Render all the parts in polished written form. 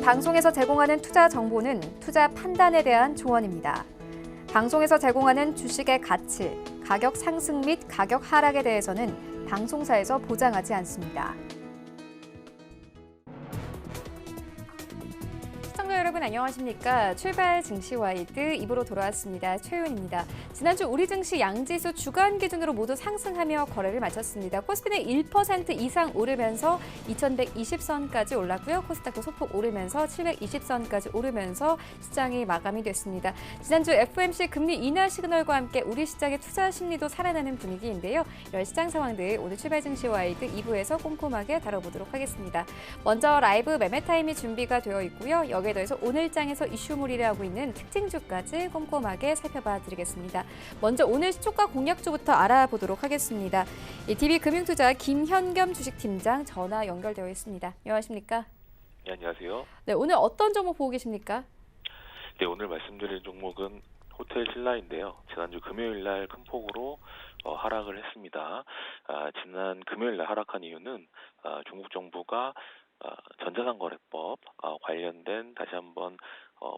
방송에서 제공하는 투자 정보는 투자 판단에 대한 조언입니다. 방송에서 제공하는 주식의 가치, 가격 상승 및 가격 하락에 대해서는 방송사에서 보장하지 않습니다. 시청자 여러분 안녕하십니까? 출발 증시 와이드 2부로 돌아왔습니다. 최윤입니다. 지난주 우리 증시 양지수 주간 기준으로 모두 상승하며 거래를 마쳤습니다. 코스피는 1% 이상 오르면서 2120선까지 올랐고요. 코스닥도 소폭 오르면서 720선까지 오르면서 시장이 마감이 됐습니다. 지난주 FOMC 금리 인하 시그널과 함께 우리 시장의 투자 심리도 살아나는 분위기인데요. 이런 시장 상황들 오늘 출발 증시 와이드 2부에서 꼼꼼하게 다뤄보도록 하겠습니다. 먼저 라이브 매매 타임이 준비가 되어 있고요. 여기에 더해서 오늘장에서 이슈몰이를 하고 있는 특징주까지 꼼꼼하게 살펴봐 드리겠습니다. 먼저 오늘 시초가 공략주부터 알아보도록 하겠습니다. DB금융투자 김현겸 주식팀장 전화 연결되어 있습니다. 안녕하십니까? 네, 안녕하세요. 네, 오늘 어떤 종목 보고 계십니까? 네, 오늘 말씀드릴 종목은 호텔 신라인데요. 지난주 금요일 날 큰 폭으로 하락을 했습니다. 지난 금요일 날 하락한 이유는 중국 정부가 전자상거래법 관련된 다시 한번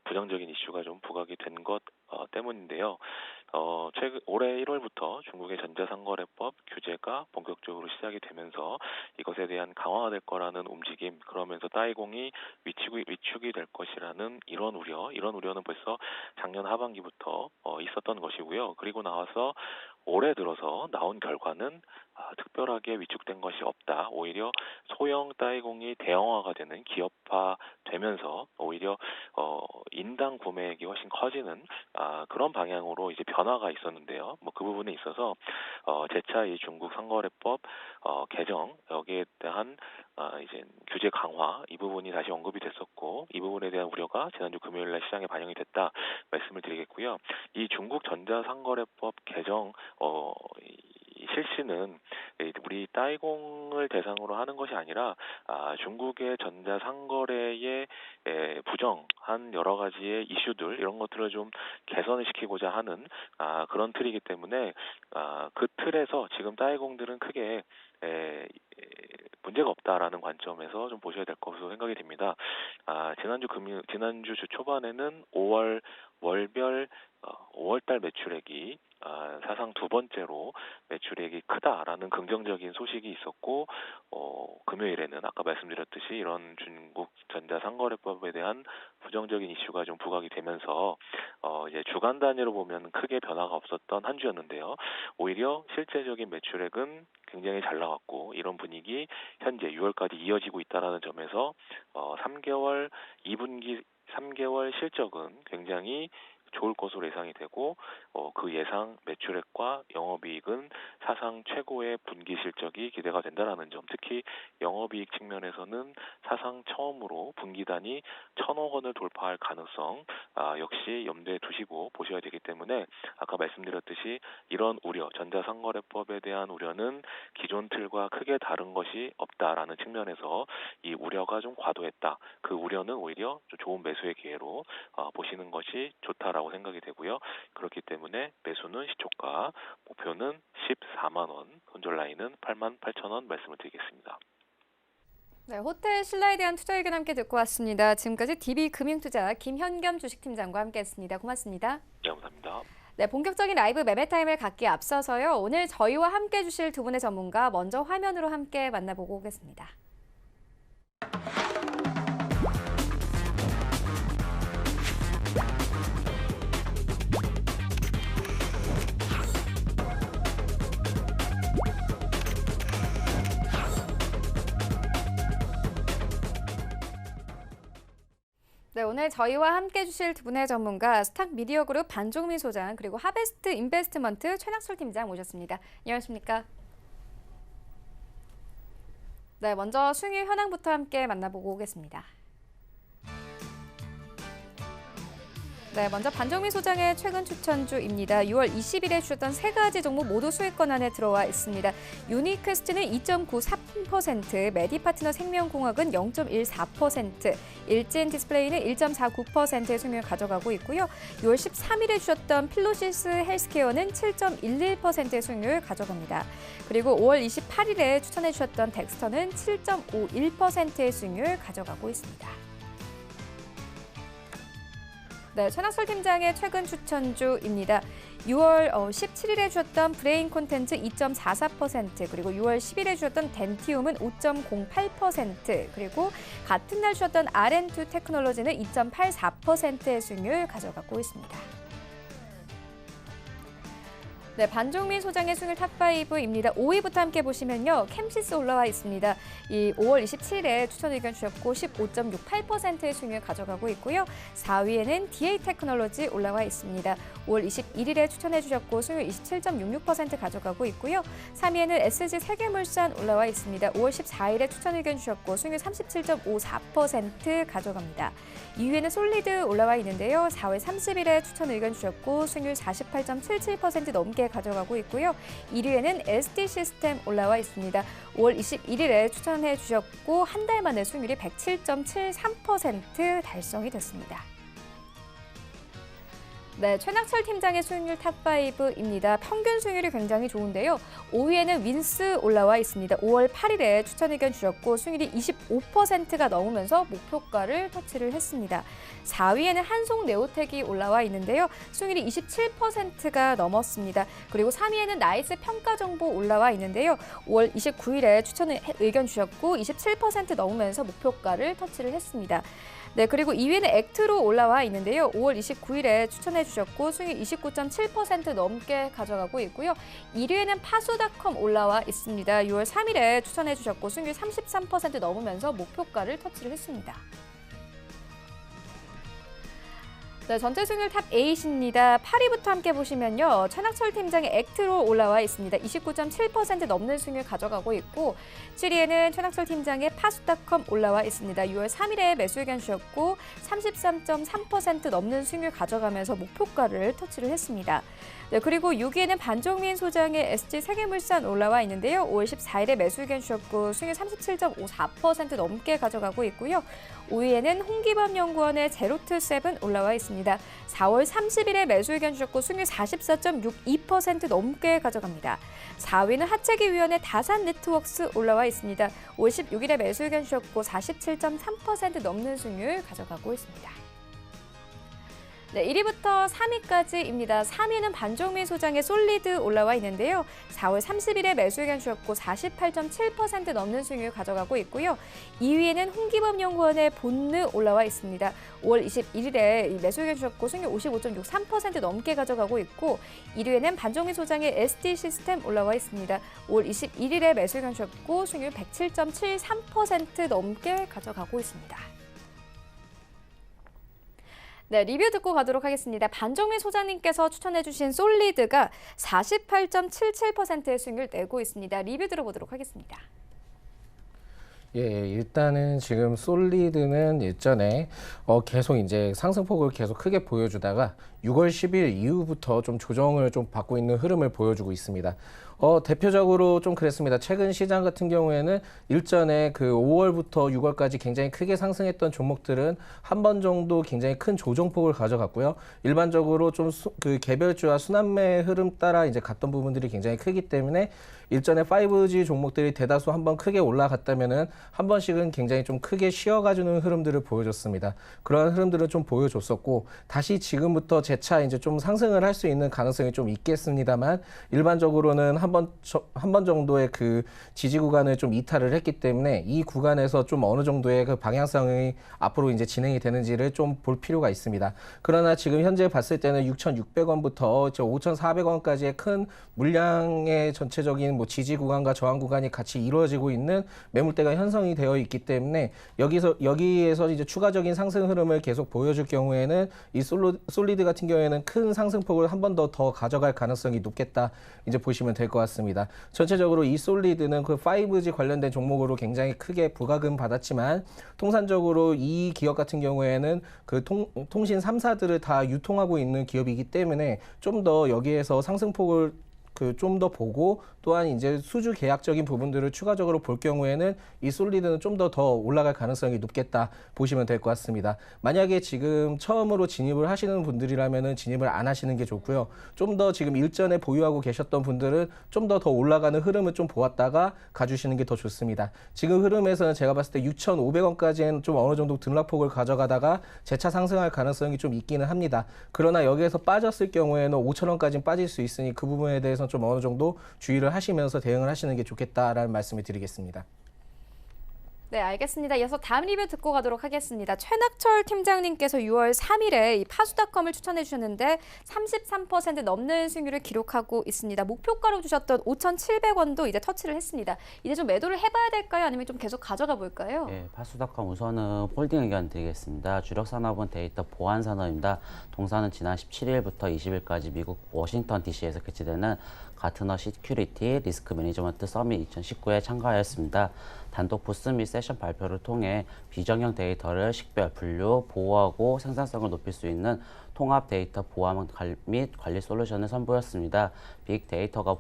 부정적인 이슈가 좀 부각이 된 것 때문인데요. 올해 1월부터 중국의 전자상거래법 규제가 본격적으로 시작이 되면서 이것에 대한 강화가 될 거라는 움직임, 그러면서 따이공이 위축이 될 것이라는 이런 우려는 벌써 작년 하반기부터 있었던 것이고요. 그리고 나와서 올해 들어서 나온 결과는 특별하게 위축된 것이 없다. 오히려 소형 따이공이 대형화가 되는 기업화 되면서 오히려 인당 구매액이 훨씬 커지는 그런 방향으로 이제 변화가 있었는데요. 그 부분에 있어서 재차 이 중국 상거래법 개정 여기에 대한 이제 규제 강화 이 부분이 다시 언급이 됐었고 이 부분에 대한 우려가 지난주 금요일날 시장에 반영이 됐다 말씀을 드리겠고요. 이 중국 전자상거래법 개정 이 실시는 우리 따이공을 대상으로 하는 것이 아니라 중국의 전자상거래에 부정한 여러 가지의 이슈들 이런 것들을 좀 개선을 시키고자 하는 그런 틀이기 때문에 그 틀에서 지금 따이공들은 크게 문제가 없다라는 관점에서 좀 보셔야 될 것으로 생각이 됩니다. 지난주 주 초반에는 5월 월별 5월달 매출액이 사상 두 번째로 매출액이 크다라는 긍정적인 소식이 있었고 금요일에는 아까 말씀드렸듯이 이런 중국 전자상거래법에 대한 부정적인 이슈가 좀 부각이 되면서 이제 주간 단위로 보면 크게 변화가 없었던 한 주였는데요. 오히려 실제적인 매출액은 굉장히 잘 나왔고 이런 분위기 현재 6월까지 이어지고 있다는 점에서 3개월 2분기 3개월 실적은 굉장히 좋을 것으로 예상이 되고 그 예상 매출액과 영업이익은 사상 최고의 분기 실적이 기대가 된다는 점, 특히 영업이익 측면에서는 사상 처음으로 분기 단위 1,000억 원을 돌파할 가능성 역시 염두에 두시고 보셔야 되기 때문에 아까 말씀드렸듯이 이런 우려, 전자상거래법에 대한 우려는 기존 틀과 크게 다른 것이 없다라는 측면에서 이 우려가 좀 과도했다. 그 우려는 오히려 좀 좋은 매수의 기회로 보시는 것이 좋다라고 생각이 되고요. 그렇기 때문에 매수는 시초가, 목표는 14만 원, 손절 라인은 88,000원 말씀을 드리겠습니다. 네, 호텔 신라에 대한 투자 의견 함께 듣고 왔습니다. 지금까지 DB금융투자 김현겸 주식팀장과 함께했습니다. 고맙습니다. 네, 감사합니다. 네, 본격적인 라이브 매매 타임을 갖기에 앞서서요. 오늘 저희와 함께 해주실 두 분의 전문가 먼저 화면으로 함께 만나보고 오겠습니다. 네, 오늘 저희와 함께 해주실 두 분의 전문가 스탁미디어그룹 반종민 소장 그리고 하베스트 인베스트먼트 최낙술 팀장 모셨습니다. 안녕하십니까? 네, 먼저 수익 현황부터 함께 만나보고 오겠습니다. 네, 먼저 반종민 소장의 최근 추천주입니다. 6월 20일에 주셨던 세 가지 종목 모두 수익권 안에 들어와 있습니다. 유니퀘스트는 2.93%, 메디파트너 생명공학은 0.14%, 일진 디스플레이는 1.49%의 수익률을 가져가고 있고요. 6월 13일에 주셨던 필로시스 헬스케어는 7.11%의 수익률을 가져갑니다. 그리고 5월 28일에 추천해 주셨던 덱스터는 7.51%의 수익률을 가져가고 있습니다. 네, 최낙설 팀장의 최근 추천주입니다. 6월 17일에 주셨던 브레인 콘텐츠 2.44%, 그리고 6월 10일에 주셨던 덴티움은 5.08%, 그리고 같은 날 주셨던 RN2 테크놀로지는 2.84%의 수익률 가져가고 있습니다. 네, 반종민 소장의 수익률 탑5입니다. 5위부터 함께 보시면요. 캠시스 올라와 있습니다. 이 5월 27일에 추천 의견 주셨고 15.68%의 수익률 가져가고 있고요. 4위에는 DA 테크놀로지 올라와 있습니다. 5월 21일에 추천해 주셨고 수익률 27.66% 가져가고 있고요. 3위에는 SG 세계물산 올라와 있습니다. 5월 14일에 추천 의견 주셨고 수익률 37.54% 가져갑니다. 2위에는 솔리드 올라와 있는데요. 4월 30일에 추천 의견 주셨고 수익률 48.77% 넘게 가져가고 있고요. 1위에는 SD 시스템 올라와 있습니다. 5월 21일에 추천해 주셨고 한 달 만에 수익률이 107.73% 달성이 됐습니다. 네, 최낙철 팀장의 수익률 탑5입니다. 평균 수익률이 굉장히 좋은데요. 5위에는 윈스 올라와 있습니다. 5월 8일에 추천 의견 주셨고 수익률이 25%가 넘으면서 목표가를 터치를 했습니다. 4위에는 한송네오텍이 올라와 있는데요. 수익률이 27%가 넘었습니다. 그리고 3위에는 나이스 평가정보 올라와 있는데요. 5월 29일에 추천 의견 주셨고 27% 넘으면서 목표가를 터치를 했습니다. 네, 그리고 2위는 액트로 올라와 있는데요. 5월 29일에 추천해 주셨고 수익률 29.7% 넘게 가져가고 있고요. 1위에는 파수닷컴 올라와 있습니다. 6월 3일에 추천해 주셨고 수익률 33% 넘으면서 목표가를 터치를 했습니다. 네, 전체 수익률 탑 8입니다. 8위부터 함께 보시면요. 최낙철 팀장의 액트로 올라와 있습니다. 29.7% 넘는 수익률 가져가고 있고 7위에는 최낙철 팀장의 파수닷컴 올라와 있습니다. 6월 3일에 매수 의견 주셨고 33.3% 넘는 수익률 가져가면서 목표가를 터치를 했습니다. 네, 그리고 6위에는 반종민 소장의 SG 세계물산 올라와 있는데요. 5월 14일에 매수 의견 주셨고 수익률 37.54% 넘게 가져가고 있고요. 5위에는 홍기범 연구원의 제로투7 올라와 있습니다. 4월 30일에 매수 의견 주셨고 수익률 44.62% 넘게 가져갑니다. 4위는 하체기위원회 다산네트웍스 올라와 있습니다. 5월 16일에 매수 의견 주셨고 47.3% 넘는 수익률 가져가고 있습니다. 네, 1위부터 3위까지입니다. 3위는 반종민 소장의 솔리드 올라와 있는데요. 4월 30일에 매수 의견 주셨고 48.7% 넘는 수익률 가져가고 있고요. 2위에는 홍기범 연구원의 본느 올라와 있습니다. 5월 21일에 매수 의견 주셨고 수익률 55.63% 넘게 가져가고 있고 1위에는 반종민 소장의 SD 시스템 올라와 있습니다. 5월 21일에 매수 의견 주셨고 수익률 107.73% 넘게 가져가고 있습니다. 네, 리뷰 듣고 가도록 하겠습니다. 반종민 소장님께서 추천해주신 솔리드가 48.77%의 수익률을 내고 있습니다. 리뷰 들어보도록 하겠습니다. 예, 일단은 지금 솔리드는 예전에 계속 이제 상승폭을 계속 크게 보여주다가 6월 10일 이후부터 좀 조정을 좀 받고 있는 흐름을 보여주고 있습니다. 대표적으로 좀 그랬습니다. 최근 시장 같은 경우에는 일전에 그 5월부터 6월까지 굉장히 크게 상승했던 종목들은 한 번 정도 굉장히 큰 조정폭을 가져갔고요. 일반적으로 좀 그 개별주와 순환매 흐름 따라 이제 갔던 부분들이 굉장히 크기 때문에 일전에 5G 종목들이 대다수 한번 크게 올라갔다면은 한 번씩은 굉장히 좀 크게 쉬어가주는 흐름들을 보여줬습니다. 그런 흐름들을 좀 보여줬었고 다시 지금부터 재차 이제 좀 상승을 할 수 있는 가능성이 좀 있겠습니다만 일반적으로는 한 번 정도의 그 지지 구간을 좀 이탈을 했기 때문에 이 구간에서 좀 어느 정도의 그 방향성이 앞으로 이제 진행이 되는지를 좀 볼 필요가 있습니다. 그러나 지금 현재 봤을 때는 6,600원부터 5,400원까지의 큰 물량의 전체적인 뭐 지지 구간과 저항 구간이 같이 이루어지고 있는 매물대가 형성이 되어 있기 때문에 여기에서 이제 추가적인 상승 흐름을 계속 보여줄 경우에는 이 솔리드 같은 경우에는 큰 상승폭을 한 번 더 가져갈 가능성이 높겠다 이제 보시면 될 것 같습니다. 전체적으로 이 솔리드는 그 5G 관련된 종목으로 굉장히 크게 부각은 받았지만 통산적으로 이 기업 같은 경우에는 그 통신 3사들을 다 유통하고 있는 기업이기 때문에 좀 더 여기에서 상승폭을 좀 더 보고 또한 이제 수주 계약적인 부분들을 추가적으로 볼 경우에는 이 솔리드는 좀 더 올라갈 가능성이 높겠다 보시면 될 것 같습니다. 만약에 지금 처음으로 진입을 하시는 분들이라면은 진입을 안 하시는 게 좋고요. 좀 더 지금 일전에 보유하고 계셨던 분들은 좀 더 올라가는 흐름을 좀 보았다가 가주시는 게 더 좋습니다. 지금 흐름에서는 제가 봤을 때 6,500원까지는 좀 어느 정도 등락폭을 가져가다가 재차 상승할 가능성이 좀 있기는 합니다. 그러나 여기에서 빠졌을 경우에는 5,000원까지는 빠질 수 있으니 그 부분에 대해서는 좀 어느 정도 주의를 하시면서 대응을 하시는 게 좋겠다라는 말씀을 드리겠습니다. 네, 알겠습니다. 이어서 다음 리뷰 듣고 가도록 하겠습니다. 최낙철 팀장님께서 6월 3일에 이 파수닷컴을 추천해 주셨는데 33% 넘는 수익률을 기록하고 있습니다. 목표가로 주셨던 5,700원도 이제 터치를 했습니다. 이제 좀 매도를 해봐야 될까요? 아니면 좀 계속 가져가 볼까요? 네, 파수닷컴 우선은 홀딩 의견 드리겠습니다. 주력 산업은 데이터 보안 산업입니다. 동사는 지난 17일부터 20일까지 미국 워싱턴 DC에서 개최되는 가트너 시큐리티 리스크 매니지먼트 서밋 2019에 참가하였습니다. 단독 부스 및 세션 발표를 통해 비정형 데이터를 식별, 분류, 보호하고 생산성을 높일 수 있는 통합 데이터 보안 및 관리 솔루션을 선보였습니다. 빅데이터가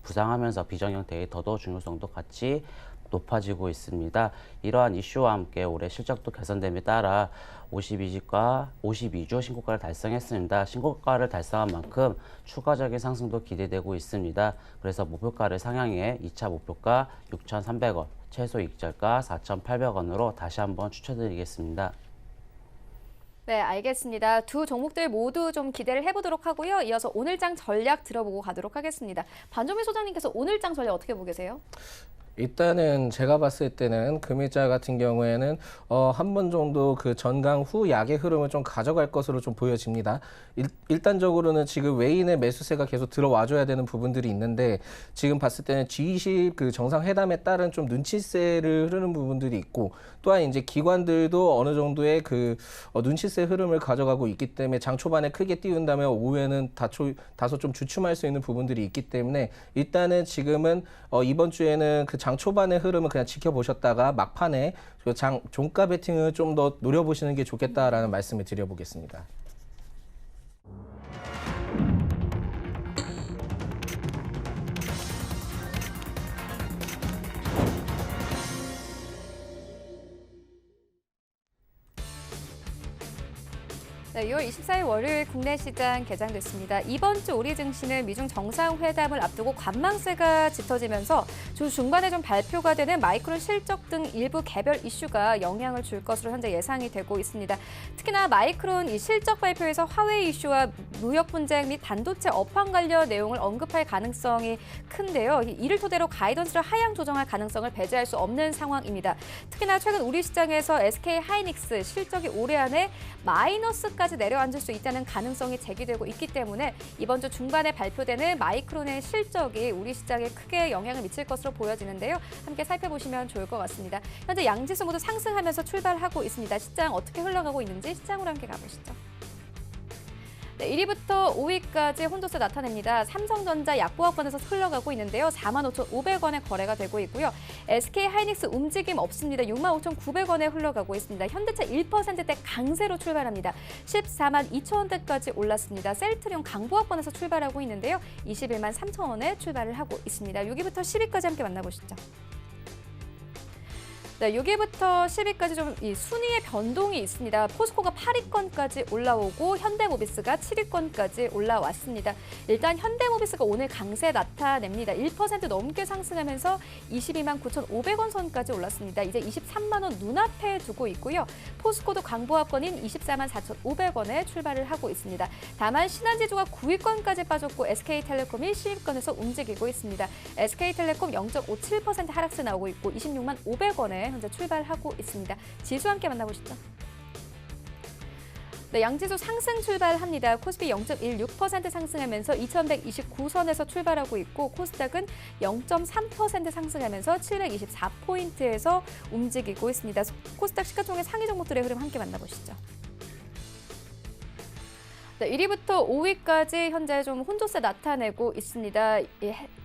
부상하면서 비정형 데이터도 중요성도 같이 높아지고 있습니다. 이러한 이슈와 함께 올해 실적도 개선됨에 따라 52주 신고가를 달성했습니다. 신고가를 달성한 만큼 추가적인 상승도 기대되고 있습니다. 그래서 목표가를 상향해 2차 목표가 6,300원, 최소 익절가 4,800원으로 다시 한번 추천드리겠습니다. 네, 알겠습니다. 두 종목들 모두 좀 기대를 해보도록 하고요. 이어서 오늘장 전략 들어보고 가도록 하겠습니다. 반종민 소장님께서 오늘장 전략 어떻게 보고 계세요? 일단은 제가 봤을 때는 금일자 같은 경우에는 한 번 정도 그 전강 후 약의 흐름을 좀 가져갈 것으로 좀 보여집니다. 일단적으로는 지금 외인의 매수세가 계속 들어와줘야 되는 부분들이 있는데 지금 봤을 때는 G20 그 정상회담에 따른 좀 눈치세를 흐르는 부분들이 있고 또한 이제 기관들도 어느 정도의 그 눈치세 흐름을 가져가고 있기 때문에 장 초반에 크게 띄운다면 오후에는 다소 좀 주춤할 수 있는 부분들이 있기 때문에 일단은 지금은 이번 주에는 그 장 초반의 흐름을 그냥 지켜보셨다가 막판에 장 종가 베팅을 좀 더 노려보시는 게 좋겠다라는 말씀을 드려보겠습니다. 네, 6월 24일 월요일 국내 시장 개장됐습니다. 이번 주 우리 증시는 미중 정상회담을 앞두고 관망세가 짙어지면서 주 중반에 좀 발표가 되는 마이크론 실적 등 일부 개별 이슈가 영향을 줄 것으로 현재 예상이 되고 있습니다. 특히나 마이크론 이 실적 발표에서 화웨이 이슈와 무역 분쟁 및 반도체 업황 관련 내용을 언급할 가능성이 큰데요. 이를 토대로 가이던스를 하향 조정할 가능성을 배제할 수 없는 상황입니다. 특히나 최근 우리 시장에서 SK 하이닉스 실적이 올해 안에 마이너스까지 내려앉을 수 있다는 가능성이 제기되고 있기 때문에 이번 주 중반에 발표되는 마이크론의 실적이 우리 시장에 크게 영향을 미칠 것으로 보여지는데요. 함께 살펴보시면 좋을 것 같습니다. 현재 양지수 모두 상승하면서 출발하고 있습니다. 시장 어떻게 흘러가고 있는지 시장으로 함께 가보시죠. 네, 1위부터 5위까지 혼조세 나타냅니다. 삼성전자 약보합권에서 흘러가고 있는데요. 45,500원에 거래가 되고 있고요. SK 하이닉스 움직임 없습니다. 65,900원에 흘러가고 있습니다. 현대차 1%대 강세로 출발합니다. 142,000원대까지 올랐습니다. 셀트리온 강보합권에서 출발하고 있는데요. 21만 3천원에 출발을 하고 있습니다. 6위부터 10위까지 함께 만나보시죠. 네, 6위부터 10위까지 좀 이 순위의 변동이 있습니다. 포스코가 8위권까지 올라오고 현대모비스가 7위권까지 올라왔습니다. 일단 현대모비스가 오늘 강세 나타냅니다. 1% 넘게 상승하면서 22만 9,500원 선까지 올랐습니다. 이제 23만 원 눈앞에 두고 있고요. 포스코도 강보합권인 24만 4,500원에 출발을 하고 있습니다. 다만 신한지주가 9위권까지 빠졌고 SK텔레콤이 10위권에서 움직이고 있습니다. SK텔레콤 0.57% 하락세 나오고 있고 26만 500원에 현재 출발하고 있습니다. 지수 함께 만나보시죠. 네, 양지수 상승 출발합니다. 코스피 0.16% 상승하면서 2129선에서 출발하고 있고 코스닥은 0.3% 상승하면서 724포인트에서 움직이고 있습니다. 코스닥 시가총액 상위 종목들의 흐름 함께 만나보시죠. 네, 1위부터 5위까지 현재 좀 혼조세 나타내고 있습니다.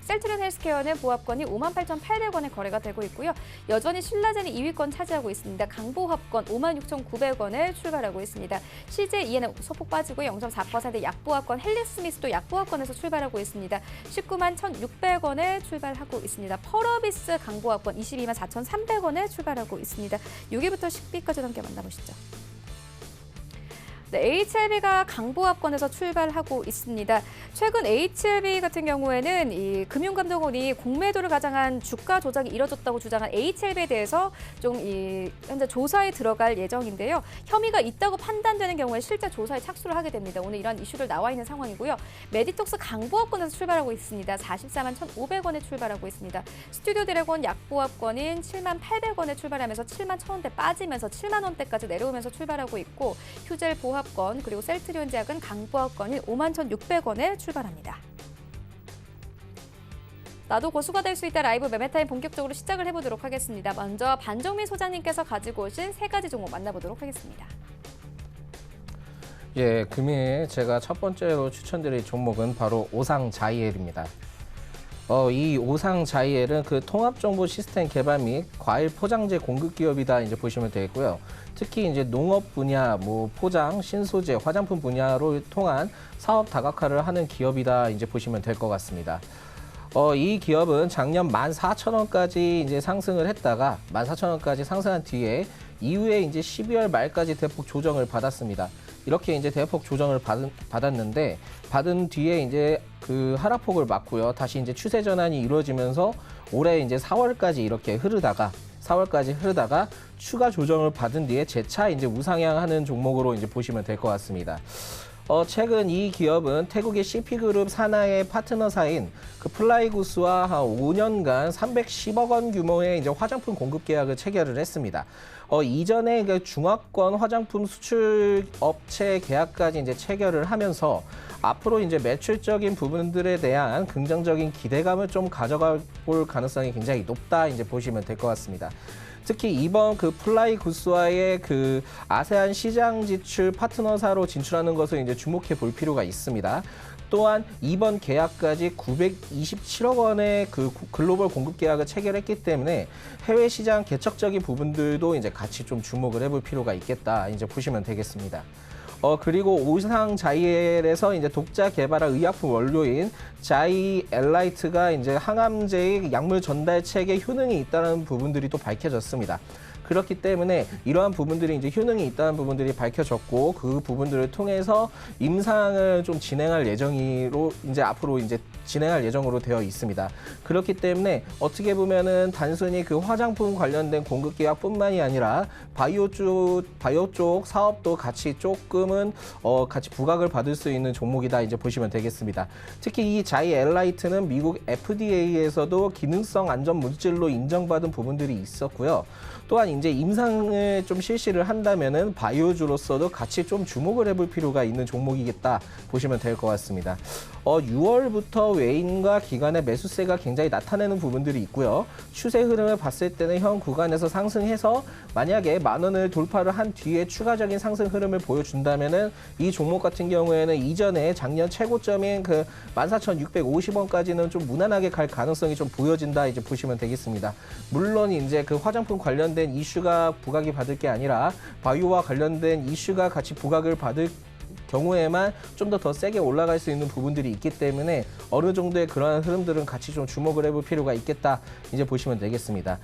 셀트리온 헬스케어는 보합권이 58,800원에 거래가 되고 있고요. 여전히 신라젠이 2위권 차지하고 있습니다. 강보합권 56,900원에 출발하고 있습니다. CJEN은 소폭 빠지고 0.4% 약보합권 헬리스미스도 약보합권에서 출발하고 있습니다. 191,600원에 출발하고 있습니다. 펄어비스 강보합권 224,300원에 출발하고 있습니다. 6위부터 10위까지 함께 만나보시죠. 네, HLB가 강보합권에서 출발하고 있습니다. 최근 HLB 같은 경우에는 이 금융감독원이 공매도를 가장한 주가 조작이 이뤄졌다고 주장한 HLB에 대해서 좀 현재 조사에 들어갈 예정인데요. 혐의가 있다고 판단되는 경우에 실제 조사에 착수를 하게 됩니다. 오늘 이런 이슈들 나와 있는 상황이고요. 메디톡스 강보합권에서 출발하고 있습니다. 441,500원에 출발하고 있습니다. 스튜디오 드래곤 약보합권인 78,800원에 출발하면서 71,000원대 빠지면서 70,000원대까지 내려오면서 출발하고 있고 휴젤 보합 권 그리고 셀트리온 제약은 강보합권인 51,600원에 출발합니다. 나도 고수가 될 수 있다 라이브 매매타임 본격적으로 시작을 해보도록 하겠습니다. 먼저 반정민 소장님께서 가지고 오신 3가지 종목 만나보도록 하겠습니다. 예, 금일 제가 첫 번째로 추천드릴 종목은 바로 오상자이엘입니다. 이 오상자이엘은 그 통합정보 시스템 개발 및 과일 포장재 공급 기업이다 이제 보시면 되겠고요. 특히 이제 농업 분야, 포장, 신소재, 화장품 분야로 통한 사업 다각화를 하는 기업이다 이제 보시면 될 것 같습니다. 이 기업은 작년 14,000원까지 이제 상승을 했다가 14,000원까지 상승한 뒤에 이후에 이제 12월 말까지 대폭 조정을 받았습니다. 이렇게 이제 대폭 조정을 받았는데 받은 뒤에 이제 그 하락폭을 맞고요. 다시 이제 추세 전환이 이루어지면서 올해 이제 4월까지 이렇게 흐르다가 추가 조정을 받은 뒤에 재차 이제 우상향하는 종목으로 이제 보시면 될 것 같습니다. 최근 이 기업은 태국의 CP그룹 산하의 파트너사인 그 플라이구스와 한 5년간 310억 원 규모의 이제 화장품 공급 계약을 체결을 했습니다. 이전에 그 중화권 화장품 수출 업체 계약까지 이제 체결을 하면서 앞으로 이제 매출적인 부분들에 대한 긍정적인 기대감을 좀 가져가 볼 가능성이 굉장히 높다 이제 보시면 될 것 같습니다. 특히 이번 그 플라이구스와의 그 아세안 시장 진출 파트너사로 진출하는 것을 이제 주목해 볼 필요가 있습니다. 또한 이번 계약까지 927억 원의 그 글로벌 공급 계약을 체결했기 때문에 해외 시장 개척적인 부분들도 이제 같이 좀 주목을 해볼 필요가 있겠다 이제 보시면 되겠습니다. 그리고 오상자이엘에서 이제 독자 개발한 의약품 원료인 자이엘라이트가 이제 항암제의 약물 전달 체계 효능이 있다는 부분들이 또 밝혀졌습니다. 그렇기 때문에 이러한 부분들이 이제 효능이 있다는 부분들이 밝혀졌고 그 부분들을 통해서 임상을 좀 진행할 예정으로 이제 앞으로 이제 진행할 예정으로 되어 있습니다. 그렇기 때문에 어떻게 보면은 단순히 그 화장품 관련된 공급 계약뿐만이 아니라 바이오 쪽 사업도 같이 조금은 같이 부각을 받을 수 있는 종목이다 이제 보시면 되겠습니다. 특히 이 자이엘라이트는 미국 FDA에서도 기능성 안전 물질로 인정받은 부분들이 있었고요. 또한 이제 임상을 좀 실시를 한다면은 바이오주로서도 같이 좀 주목을 해볼 필요가 있는 종목이겠다 보시면 될 것 같습니다. 6월부터 외인과 기관의 매수세가 굉장히 나타내는 부분들이 있고요. 추세 흐름을 봤을 때는 현 구간에서 상승해서 만약에 10,000원을 돌파를 한 뒤에 추가적인 상승 흐름을 보여준다면은 이 종목 같은 경우에는 이전에 작년 최고점인 그 14,650원까지는 좀 무난하게 갈 가능성이 좀 보여진다 이제 보시면 되겠습니다. 물론 이제 그 화장품 관련된 이슈가 부각이 받을 게 아니라 바이오와 관련된 이슈가 같이 부각을 받을 경우에만 좀 더 세게 올라갈 수 있는 부분들이 있기 때문에 어느 정도의 그러한 흐름들은 같이 좀 주목을 해볼 필요가 있겠다 이제 보시면 되겠습니다.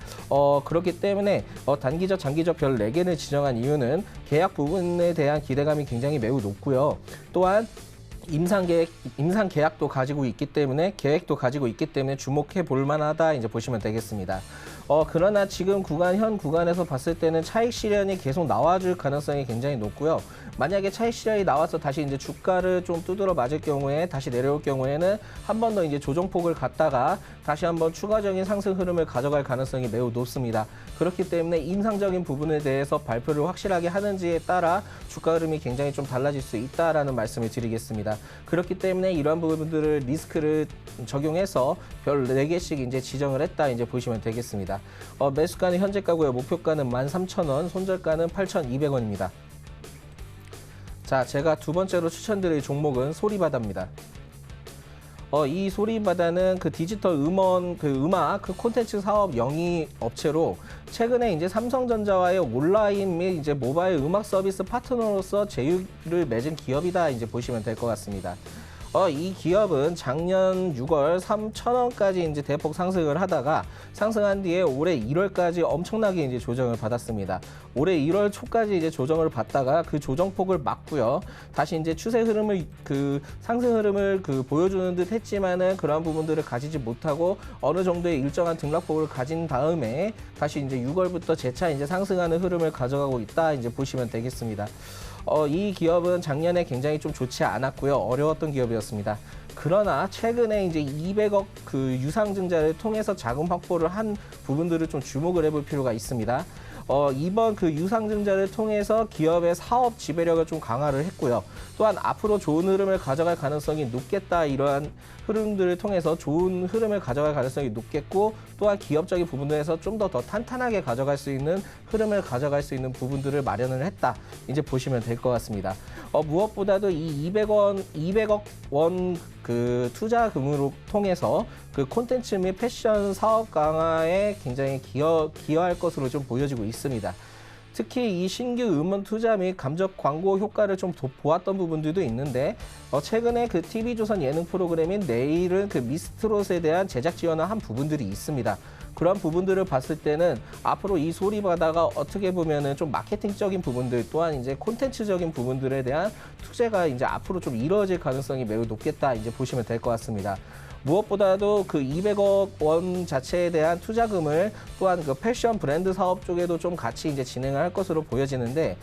그렇기 때문에 단기적, 장기적 별 4개를 지정한 이유는 계약 부분에 대한 기대감이 굉장히 매우 높고요. 또한 임상 계약도 가지고 있기 때문에 계획도 가지고 있기 때문에 주목해 볼 만하다 이제 보시면 되겠습니다. 그러나 지금 현 구간에서 봤을 때는 차익 실현이 계속 나와줄 가능성이 굉장히 높고요. 만약에 차익 실현이 나와서 다시 이제 주가를 좀 두드러 맞을 경우에 다시 내려올 경우에는 한 번 더 이제 조정폭을 갔다가 다시 한번 추가적인 상승 흐름을 가져갈 가능성이 매우 높습니다. 그렇기 때문에 임상적인 부분에 대해서 발표를 확실하게 하는지에 따라 주가 흐름이 굉장히 좀 달라질 수 있다라는 말씀을 드리겠습니다. 그렇기 때문에 이러한 부분들을 리스크를 적용해서 별 4개씩 이제 지정을 했다 이제 보시면 되겠습니다. 매수가는 현재가고요. 목표가는 13,000원, 손절가는 8,200원입니다. 자, 제가 두 번째로 추천드릴 종목은 소리바다입니다. 이 소리바다는 그 디지털 음악 콘텐츠 사업 영위 업체로 최근에 이제 삼성전자와의 온라인 및 이제 모바일 음악 서비스 파트너로서 제휴를 맺은 기업이다 이제 보시면 될 것 같습니다. 이 기업은 작년 6월 3,000원까지 이제 대폭 상승을 하다가 상승한 뒤에 올해 1월까지 엄청나게 이제 조정을 받았습니다. 올해 1월 초까지 이제 조정을 받다가 그 조정폭을 막고요. 다시 이제 추세 흐름을 상승 흐름을 보여주는 듯 했지만은 그러한 부분들을 가지지 못하고 어느 정도의 일정한 등락폭을 가진 다음에 다시 이제 6월부터 재차 이제 상승하는 흐름을 가져가고 있다 이제 보시면 되겠습니다. 이 기업은 작년에 굉장히 좀 좋지 않았고요. 어려웠던 기업이었습니다. 그러나 최근에 이제 200억 유상증자를 통해서 자금 확보를 한 부분들을 좀 주목을 해볼 필요가 있습니다. 이번 유상증자를 통해서 기업의 사업 지배력을 좀 강화를 했고요. 또한 앞으로 좋은 흐름을 가져갈 가능성이 높겠다. 이러한 흐름들을 통해서 좋은 흐름을 가져갈 가능성이 높겠고 또한 기업적인 부분에서 좀 더 탄탄하게 가져갈 수 있는 흐름을 가져갈 수 있는 부분들을 마련을 했다. 이제 보시면 될 것 같습니다. 무엇보다도 이 200억 원 투자금으로 통해서 콘텐츠 및 패션 사업 강화에 굉장히 기여할 것으로 좀 보여지고 있습니다. 특히 이 신규 음원 투자 및 감적 광고 효과를 좀 보았던 부분들도 있는데 최근에 TV조선 예능 프로그램인 내일은 미스트롯에 대한 제작 지원을 한 부분들이 있습니다. 그런 부분들을 봤을 때는 앞으로 이 소리바다가 어떻게 보면은 좀 마케팅적인 부분들 또한 이제 콘텐츠적인 부분들에 대한 투자가 이제 앞으로 좀 이루어질 가능성이 매우 높겠다 이제 보시면 될 것 같습니다. 무엇보다도 200억 원 자체에 대한 투자금을 또한 패션 브랜드 사업 쪽에도 좀 같이 이제 진행을 할 것으로 보여지는데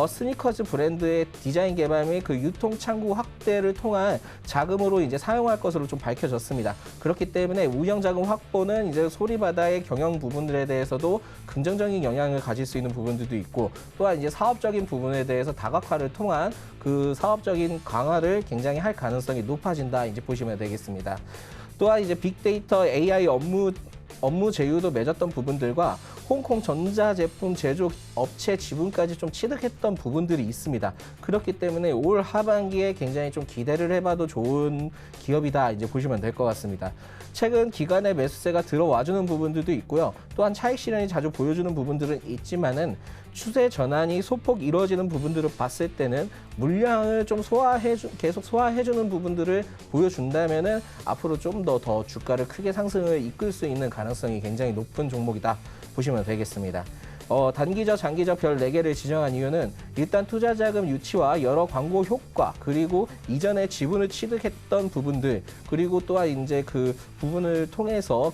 스니커즈 브랜드의 디자인 개발 및 유통 창구 확대를 통한 자금으로 이제 사용할 것으로 좀 밝혀졌습니다. 그렇기 때문에 운영 자금 확보는 이제 소리바다의 경영 부분들에 대해서도 긍정적인 영향을 가질 수 있는 부분들도 있고 또한 이제 사업적인 부분에 대해서 다각화를 통한 사업적인 강화를 굉장히 할 가능성이 높아진다 이제 보시면 되겠습니다. 또한 이제 빅데이터 AI 업무 제휴도 맺었던 부분들과 홍콩 전자제품 제조 업체 지분까지 좀 취득했던 부분들이 있습니다. 그렇기 때문에 올 하반기에 굉장히 좀 기대를 해봐도 좋은 기업이다 이제 보시면 될 것 같습니다. 최근 기간에 매수세가 들어와주는 부분들도 있고요. 또한 차익 실현이 자주 보여주는 부분들은 있지만은 추세 전환이 소폭 이루어지는 부분들을 봤을 때는 물량을 좀 계속 소화해주는 부분들을 보여준다면은 앞으로 좀 더 주가를 크게 상승을 이끌 수 있는 가능성이 굉장히 높은 종목이다 보시면 되겠습니다. 단기적, 장기적 별 4개를 지정한 이유는 일단 투자 자금 유치와 여러 광고 효과 그리고 이전에 지분을 취득했던 부분들 그리고 또한 이제 부분을 통해서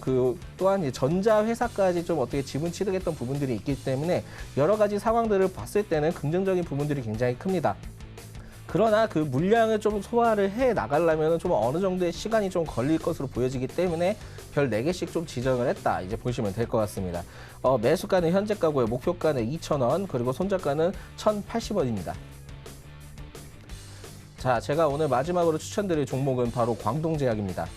또한 이제 전자 회사까지 좀 어떻게 지분 취득했던 부분들이 있기 때문에 여러 가지 상황들을 봤을 때는 긍정적인 부분들이 굉장히 큽니다. 그러나 물량을 좀 소화를 해 나가려면 좀 어느 정도의 시간이 좀 걸릴 것으로 보여지기 때문에 별 4개씩 좀 지정을 했다. 이제 보시면 될 것 같습니다. 매수가는 현재가고요. 목표가는 2,000원, 그리고 손절가는 1,080원입니다. 자, 제가 오늘 마지막으로 추천드릴 종목은 바로 광동제약입니다.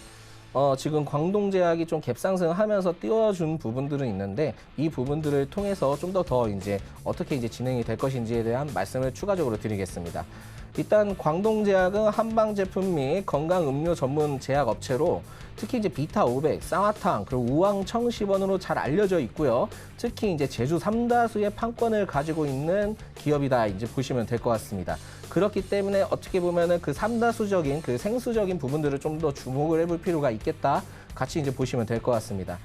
지금 광동제약이 좀 갭상승하면서 띄워준 부분들은 있는데 이 부분들을 통해서 좀 더 이제 어떻게 이제 진행이 될 것인지에 대한 말씀을 추가적으로 드리겠습니다. 일단 광동제약은 한방 제품 및 건강 음료 전문 제약 업체로 특히 이제 비타 500, 쌍화탕, 그리고 우황청 시번으로 잘 알려져 있고요. 특히 이제 제주 삼다수의 판권을 가지고 있는 기업이다 이제 보시면 될 것 같습니다. 그렇기 때문에 어떻게 보면은 삼다수적인 생수적인 부분들을 좀 더 주목을 해볼 필요가 있겠다. 같이 이제 보시면 될 것 같습니다.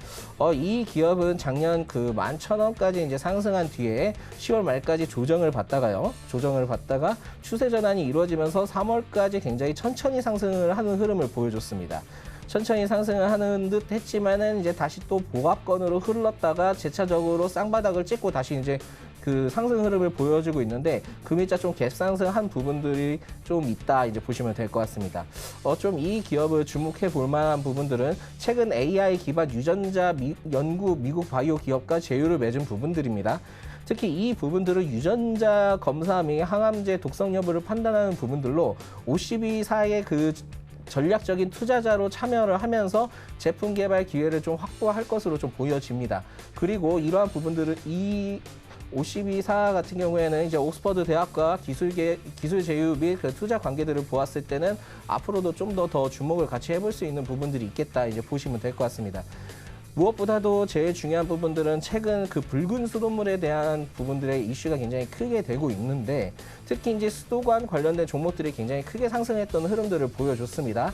이 기업은 작년 11,000원까지 이제 상승한 뒤에 10월 말까지 조정을 받다가 추세 전환이 이루어지면서 3월까지 굉장히 천천히 상승을 하는 흐름을 보여줬습니다. 천천히 상승을 하는 듯 했지만은 이제 다시 또 보합권으로 흘렀다가 재차적으로 쌍바닥을 찍고 다시 이제 상승 흐름을 보여주고 있는데 금일자 좀 갭상승한 부분들이 좀 있다 이제 보시면 될 것 같습니다. 좀 이 기업을 주목해 볼 만한 부분들은 최근 AI 기반 유전자 연구 미국 바이오 기업과 제휴를 맺은 부분들입니다. 특히 이 부분들은 유전자 검사 및 항암제 독성 여부를 판단하는 부분들로 OCB사의 전략적인 투자자로 참여를 하면서 제품 개발 기회를 좀 확보할 것으로 좀 보여집니다. 그리고 이러한 부분들은 이 52사 같은 경우에는 이제 옥스퍼드 대학과 기술 제휴 및 그 투자 관계들을 보았을 때는 앞으로도 좀 더 주목을 같이 해볼 수 있는 부분들이 있겠다 이제 보시면 될 것 같습니다. 무엇보다도 제일 중요한 부분들은 최근 그 붉은 수돗물에 대한 부분들의 이슈가 굉장히 크게 되고 있는데 특히 이제 수도관 관련된 종목들이 굉장히 크게 상승했던 흐름들을 보여줬습니다.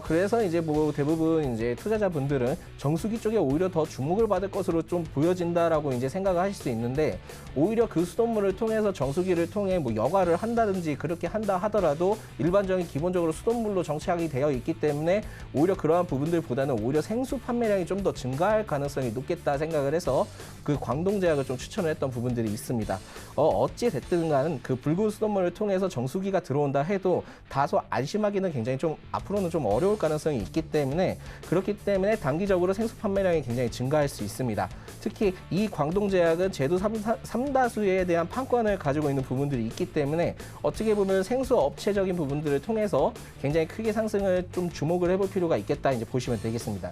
그래서 이제 뭐 대부분 이제 투자자분들은 정수기 쪽에 오히려 더 주목을 받을 것으로 좀 보여진다라고 이제 생각을 하실 수 있는데 오히려 그 수돗물을 통해서 정수기를 통해 뭐 여과를 한다든지 그렇게 한다 하더라도 일반적인 기본적으로 수돗물로 정착이 되어 있기 때문에 오히려 그러한 부분들보다는 오히려 생수 판매량이 좀 더 증가할 가능성이 높겠다 생각을 해서 그 광동제약을 좀 추천을 했던 부분들이 있습니다. 어찌 됐든 간 그 붉은 수돗물을 통해서 정수기가 들어온다 해도 다소 안심하기는 굉장히 좀 앞으로는 좀 어려울 가능성이 있기 때문에 그렇기 때문에 단기적으로 생수 판매량이 굉장히 증가할 수 있습니다. 특히 이 광동제약은 제도 3다수에 대한 판권을 가지고 있는 부분들이 있기 때문에 어떻게 보면 생수 업체적인 부분들을 통해서 굉장히 크게 상승을 좀 주목을 해볼 필요가 있겠다 이제 보시면 되겠습니다.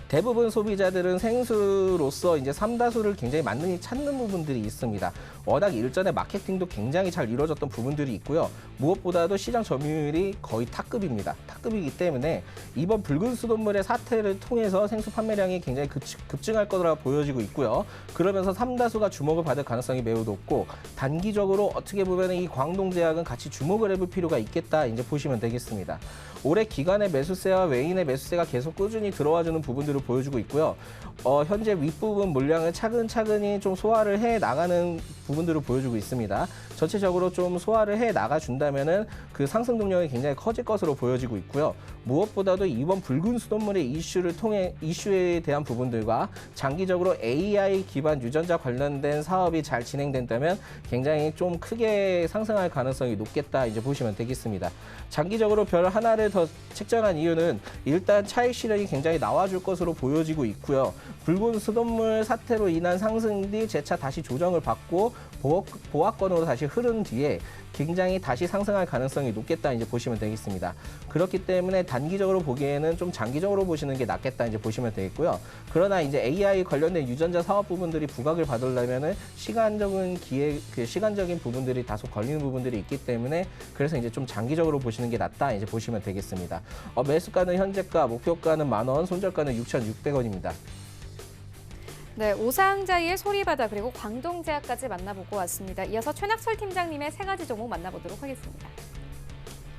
대부분 소비자들은 생수로서 이제 3다수를 굉장히 만능히 찾는 부분들이 있습니다. 워낙 일전에 마케팅도 굉장히 잘 이루어졌던 부분들이 있고요. 무엇보다도 시장 점유율이 거의 탑급입니다. 탑급이기 때문에 이번 붉은 수돗물의 사태를 통해서 생수 판매량이 굉장히 급증할 거라 보여지고 있고요. 그러면서 3다수가 주목을 받을 가능성이 매우 높고 단기적으로 어떻게 보면 이 광동제약은 같이 주목을 해볼 필요가 있겠다 이제 보시면 되겠습니다. 올해 기관의 매수세와 외인의 매수세가 계속 꾸준히 들어와주는 부분들을 보여주고 있고요. 현재 윗부분 물량을 차근차근히 좀 소화를 해 나가는 부분들을 보여주고 있습니다. 전체적으로 좀 소화를 해 나가준다면은 그 상승 동력이 굉장히 커질 것으로 보여지고 있고요. 무엇보다도 이번 붉은 수돗물의 이슈에 대한 부분들과 장기적으로 AI 기반 유전자 관련된 사업이 잘 진행된다면 굉장히 좀 크게 상승할 가능성이 높겠다 이제 보시면 되겠습니다. 장기적으로 별 하나를 더 책정한 이유는 일단 차익 실현이 굉장히 나와줄 것으로 보여지고 있고요. 붉은 수돗물 사태로 인한 상승 뒤 재차 다시 조정을 받고 보합권으로 다시 흐른 뒤에 굉장히 다시 상승할 가능성이 높겠다 이제 보시면 되겠습니다. 그렇기 때문에 단기적으로 보기에는 좀 장기적으로 보시는 게 낫겠다 이제 보시면 되겠고요. 그러나 이제 AI 관련된 유전자 사업 부분들이 부각을 받으려면은 시간적인 부분들이 다소 걸리는 부분들이 있기 때문에 그래서 이제 좀 장기적으로 보시는 게 낫다 이제 보시면 되겠습니다. 매수가는 현재가, 목표가는 10,000원, 손절가는 6,600원입니다. 네, 오상자이의 소리바다 그리고 광동제약까지 만나보고 왔습니다. 이어서 최낙철 팀장님의 세 가지 종목 만나보도록 하겠습니다.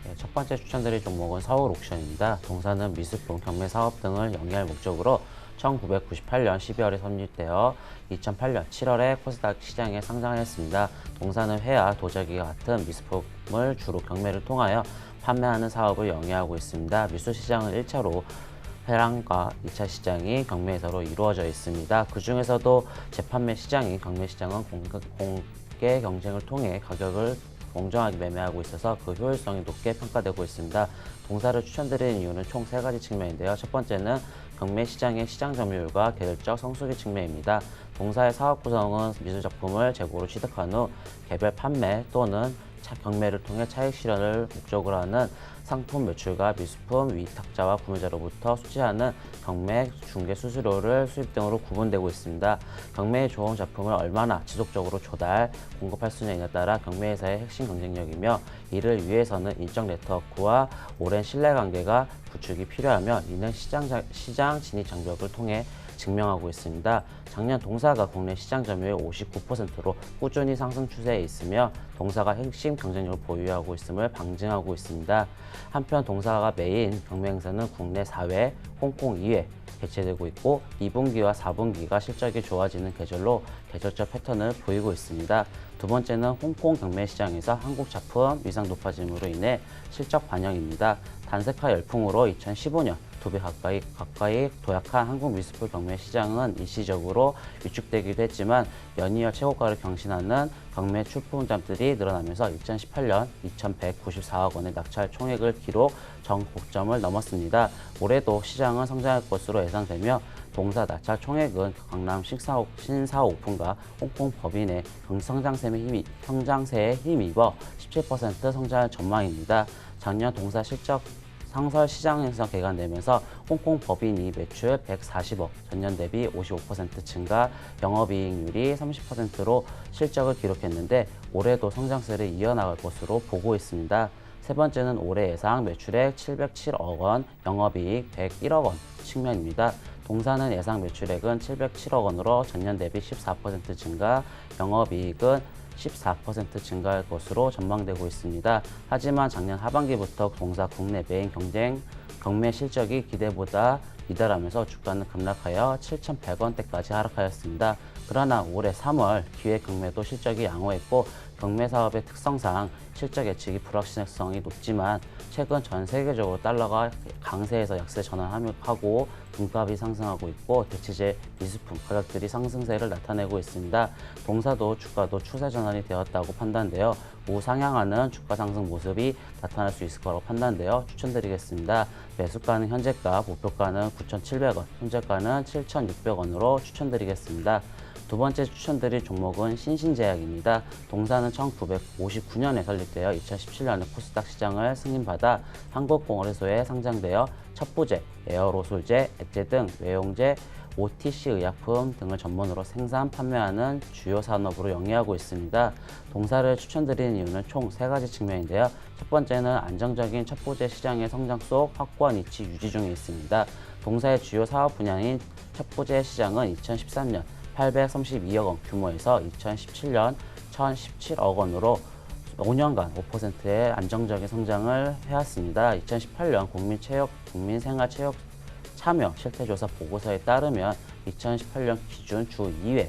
네, 첫 번째 추천드릴 종목은 서울옥션입니다. 동사는 미술품, 경매 사업 등을 영위할 목적으로 1998년 12월에 설립되어 2008년 7월에 코스닥 시장에 상장했습니다. 동사는 회와 도자기와 같은 미술품을 주로 경매를 통하여 판매하는 사업을 영위하고 있습니다. 미술 시장은 1차로 회랑과 2차 시장이 경매에서로 이루어져 있습니다. 그중에서도 재판매 시장인 경매 시장은 공개 경쟁을 통해 가격을 공정하게 매매하고 있어서 그 효율성이 높게 평가되고 있습니다. 동사를 추천드리는 이유는 총 3가지 측면인데요. 첫 번째는 경매 시장의 시장 점유율과 계절적 성수기 측면입니다. 동사의 사업 구성은 미술 작품을 재고로 취득한 후 개별 판매 또는 경매를 통해 차익 실현을 목적으로 하는 상품 매출과 미술품 위탁자와 구매자로부터 수취하는 경매, 중개 수수료를 수입 등으로 구분되고 있습니다. 경매에 좋은 작품을 얼마나 지속적으로 공급할 수 있느냐에 따라 경매회사의 핵심 경쟁력이며 이를 위해서는 인적 네트워크와 오랜 신뢰관계가 구축이 필요하며 이는 시장 진입 장벽을 통해 증명하고 있습니다. 작년 동사가 국내 시장 점유율 59%로 꾸준히 상승 추세에 있으며 동사가 핵심 경쟁력을 보유하고 있음을 방증하고 있습니다. 한편 동사가 메인 경매 행사는 국내 4회, 홍콩 2회 개최되고 있고 2분기와 4분기가 실적이 좋아지는 계절로 계절적 패턴을 보이고 있습니다. 두 번째는 홍콩 경매 시장에서 한국 작품 위상 높아짐으로 인해 실적 반영입니다. 단색화 열풍으로 2015년 2배 가까이 도약한 한국 미술품 경매 시장은 일시적으로 위축되기도 했지만 연이어 최고가를 경신하는 경매 출품점들이 늘어나면서 2018년 2,194억 원의 낙찰 총액을 기록 전고점을 넘었습니다. 올해도 시장은 성장할 것으로 예상되며 동사 낙찰 총액은 강남 신사옥 오픈과 홍콩 법인의 성장세에 힘입어 17% 성장할 전망입니다. 작년 동사 실적 상설 시장에서 개관되면서 홍콩 법인이 매출 140억, 전년 대비 55% 증가, 영업이익률이 30%로 실적을 기록했는데 올해도 성장세를 이어나갈 것으로 보고 있습니다. 세 번째는 올해 예상 매출액 707억 원, 영업이익 101억 원 측면입니다. 동사는 예상 매출액은 707억 원으로 전년 대비 14% 증가, 영업이익은 14% 증가할 것으로 전망되고 있습니다. 하지만 작년 하반기부터 동사 국내 메인 경매 실적이 기대보다 미달하면서 주가는 급락하여 7,100원대까지 하락하였습니다. 그러나 올해 3월 기획 경매도 실적이 양호했고 경매 사업의 특성상 실적 예측이 불확실성이 높지만 최근 전 세계적으로 달러가 강세에서 약세 전환하고 금값이 상승하고 있고 대체재 미술품 가격들이 상승세를 나타내고 있습니다. 동사도 주가도 추세 전환이 되었다고 판단되어 우상향하는 주가 상승 모습이 나타날 수 있을 거라고 판단되어 추천드리겠습니다. 매수가는 현재가, 목표가는 9,700원, 현재가는 7,600원으로 추천드리겠습니다. 두 번째 추천드릴 종목은 신신제약입니다. 동사는 1959년에 설립되어 2017년에 코스닥 시장을 승인받아 한국거래소에 상장되어 첩부제, 에어로솔제, 액제 등 외용제, OTC 의약품 등을 전문으로 생산, 판매하는 주요 산업으로 영위하고 있습니다. 동사를 추천드리는 이유는 총 3가지 측면인데요. 첫 번째는 안정적인 첩부제 시장의 성장 속 확고한 위치 유지 중에 있습니다. 동사의 주요 사업 분야인 첩부제 시장은 2013년 832억 원 규모에서 2017년 1,017억 원으로 5년간 5%의 안정적인 성장을 해왔습니다. 2018년 국민생활체육 참여 실태조사 보고서에 따르면 2018년 기준 주 2회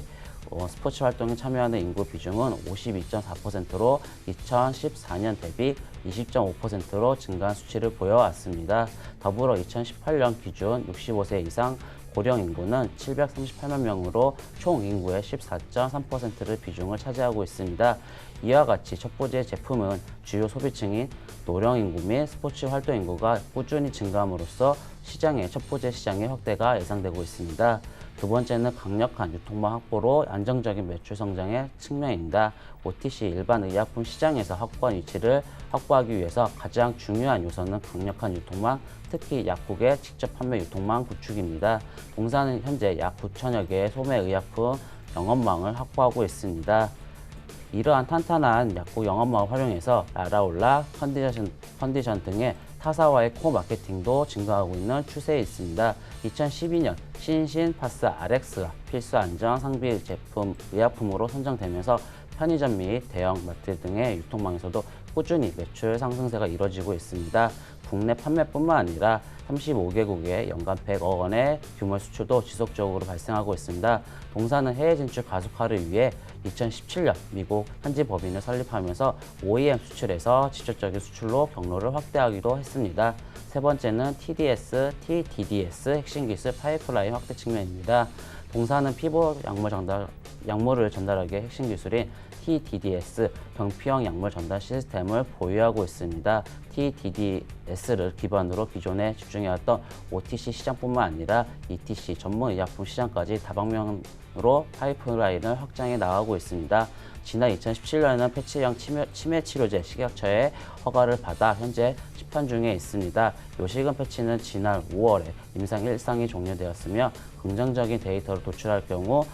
스포츠 활동에 참여하는 인구 비중은 52.4%로 2014년 대비 20.5%로 증가한 수치를 보여왔습니다. 더불어 2018년 기준 65세 이상 고령 인구는 738만 명으로 총 인구의 14.3%를 비중을 차지하고 있습니다. 이와 같이 첩부제 제품은 주요 소비층인 노령 인구 및 스포츠 활동 인구가 꾸준히 증가함으로써 첩부제 시장의 확대가 예상되고 있습니다. 두 번째는 강력한 유통망 확보로 안정적인 매출 성장의 측면입니다. OTC 일반 의약품 시장에서 확고한 위치를 확보하기 위해서 가장 중요한 요소는 강력한 유통망, 특히 약국의 직접 판매 유통망 구축입니다. 동사는 현재 약 9천여 개의 소매 의약품 영업망을 확보하고 있습니다. 이러한 탄탄한 약국 영업망을 활용해서 라라올라, 컨디션 등의 타사와의 코마케팅도 증가하고 있는 추세에 있습니다. 2012년 신신 파스 RX가 필수 안전 상비 제품 의약품으로 선정되면서 편의점 및 대형 마트 등의 유통망에서도 꾸준히 매출 상승세가 이뤄지고 있습니다. 국내 판매뿐만 아니라 35개국에 연간 100억 원의 규모 수출도 지속적으로 발생하고 있습니다. 동사는 해외 진출 가속화를 위해 2017년 미국 현지 법인을 설립하면서 OEM 수출에서 직접적인 수출로 경로를 확대하기도 했습니다. 세 번째는 TDS 핵심 기술 파이프라인 확대 측면입니다. 동사는 피부 약물을 전달하기 위해 핵심 기술인 TDDS 경피형 약물 전달 시스템을 보유하고 있습니다. TDDS를 기반으로 기존에 집중해왔던 OTC 시장뿐만 아니라 ETC 전문 의약품 시장까지 다방면으로 파이프라인을 확장해 나가고 있습니다. 지난 2017년에는 패치형 치매 치료제 식약처의 허가를 받아 현재 시판 중에 있습니다. 요식은 패치는 지난 5월에 임상 1상이 종료되었으며 긍정적인 데이터를 도출할 경우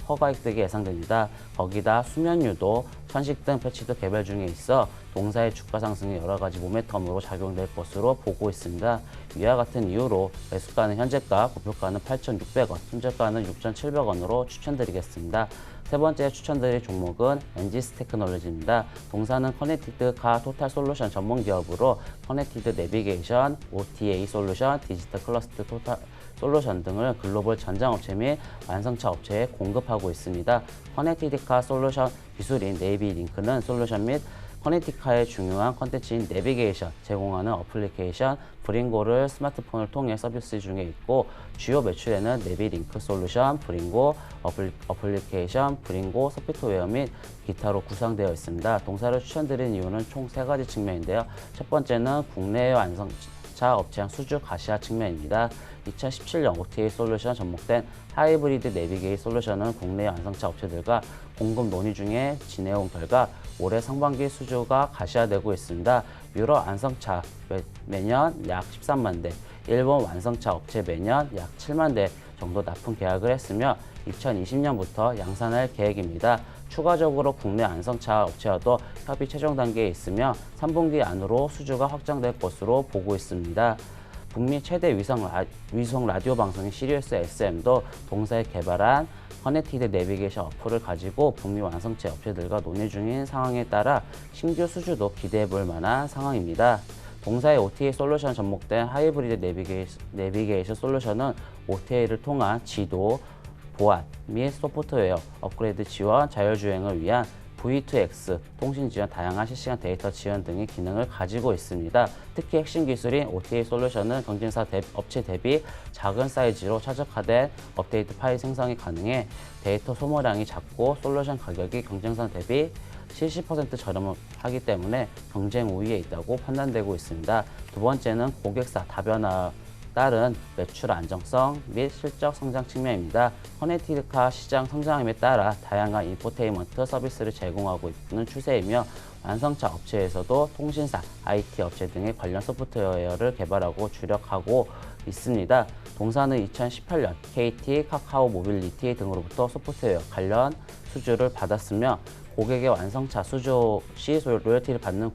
허가 획득이 예상됩니다. 거기다 수면유도, 천식 등 패치도 개발 중에 있어 동사의 주가 상승이 여러 가지 모멘텀으로 작용될 것으로 보고 있습니다. 위와 같은 이유로 매수가는 현재가, 목표가는 8,600원, 현재가는 6,700원으로 추천드리겠습니다. 세 번째 추천드릴 종목은 엔지스 테크놀로지입니다. 동사는 커넥티드 카 토탈 솔루션 전문 기업으로 커넥티드 내비게이션, OTA 솔루션, 디지털 클러스터 토탈 솔루션 등을 글로벌 전장업체 및 완성차 업체에 공급하고 있습니다. 커넥티드카 솔루션 기술인 네이비링크는 솔루션 및 커넥티카의 중요한 컨텐츠인 내비게이션 제공하는 어플리케이션 브링고를 스마트폰을 통해 서비스 중에 있고 주요 매출에는 네비링크 솔루션, 브링고, 어플리케이션, 브링고, 소프트웨어 및 기타로 구성되어 있습니다. 동사를 추천드린 이유는 총 3가지 측면인데요. 첫 번째는 국내외 완성차 업체형 수주 가시화 측면입니다. 2017년 OTA 솔루션 접목된 하이브리드 내비게이 솔루션은 국내 완성차 업체들과 공급 논의 중에 진행온 결과 올해 상반기 수주가 가시화되고 있습니다. 유럽 완성차 매년 약 13만 대, 일본 완성차 업체 매년 약 7만 대 정도 납품 계약을 했으며 2020년부터 양산할 계획입니다. 추가적으로 국내 완성차 업체와도 협의 최종 단계에 있으며 3분기 안으로 수주가 확정될 것으로 보고 있습니다. 북미 최대 위성 라디오 방송인 시리우스 XM도 동사에 개발한 커넥티드 내비게이션 어플을 가지고 북미 완성체 업체들과 논의 중인 상황에 따라 신규 수주도 기대해 볼 만한 상황입니다. 동사의 OTA 솔루션 접목된 하이브리드 내비게이션 솔루션은 OTA를 통한 지도, 보안 및 소프트웨어 업그레이드 지원, 자율주행을 위한 V2X, 통신 지원, 다양한 실시간 데이터 지원 등의 기능을 가지고 있습니다. 특히 핵심 기술인 OTA 솔루션은 경쟁사 업체 대비 작은 사이즈로 최적화된 업데이트 파일 생성이 가능해 데이터 소모량이 작고 솔루션 가격이 경쟁사 대비 70% 저렴하기 때문에 경쟁 우위에 있다고 판단되고 있습니다. 두 번째는 고객사 다변화 따른 매출 안정성 및 실적 성장 측면입니다. 커넥티드카 시장 성장함에 따라 다양한 인포테인먼트 서비스를 제공하고 있는 추세이며 완성차 업체에서도 통신사, IT 업체 등의 관련 소프트웨어를 개발하고 주력하고 있습니다. 동사는 2018년 KT, 카카오 모빌리티 등으로부터 소프트웨어 관련 수주를 받았으며 고객의 완성차 수주 시 로열티를 받는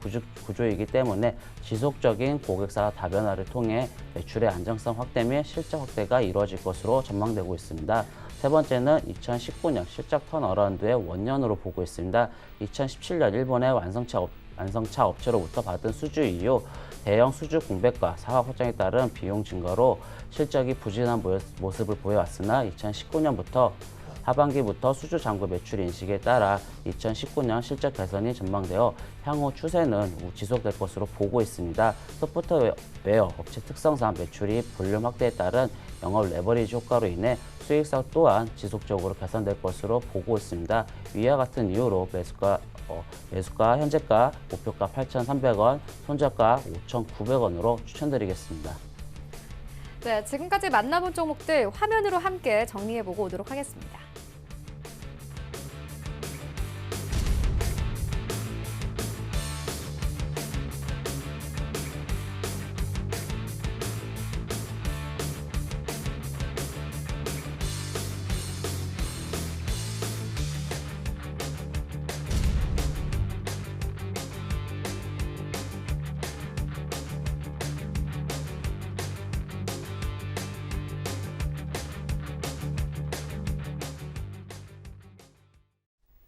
구조이기 때문에 지속적인 고객사 다변화를 통해 매출의 안정성 확대 및 실적 확대가 이루어질 것으로 전망되고 있습니다. 세 번째는 2019년 실적 턴어라운드의 원년으로 보고 있습니다. 2017년 일본의 완성차 업체로부터 받은 수주 이후 대형 수주 공백과 사업 확장에 따른 비용 증가로 실적이 부진한 모습을 보여왔으나 2019년부터 하반기부터 수주 잔고 매출 인식에 따라 2019년 실적 개선이 전망되어 향후 추세는 지속될 것으로 보고 있습니다. 소프트웨어 업체 특성상 매출이 볼륨 확대에 따른 영업 레버리지 효과로 인해 수익성 또한 지속적으로 개선될 것으로 보고 있습니다. 위와 같은 이유로 매수가 현재가 목표가 8,300원, 손절가 5,900원으로 추천드리겠습니다. 네, 지금까지 만나본 종목들 화면으로 함께 정리해보고 오도록 하겠습니다.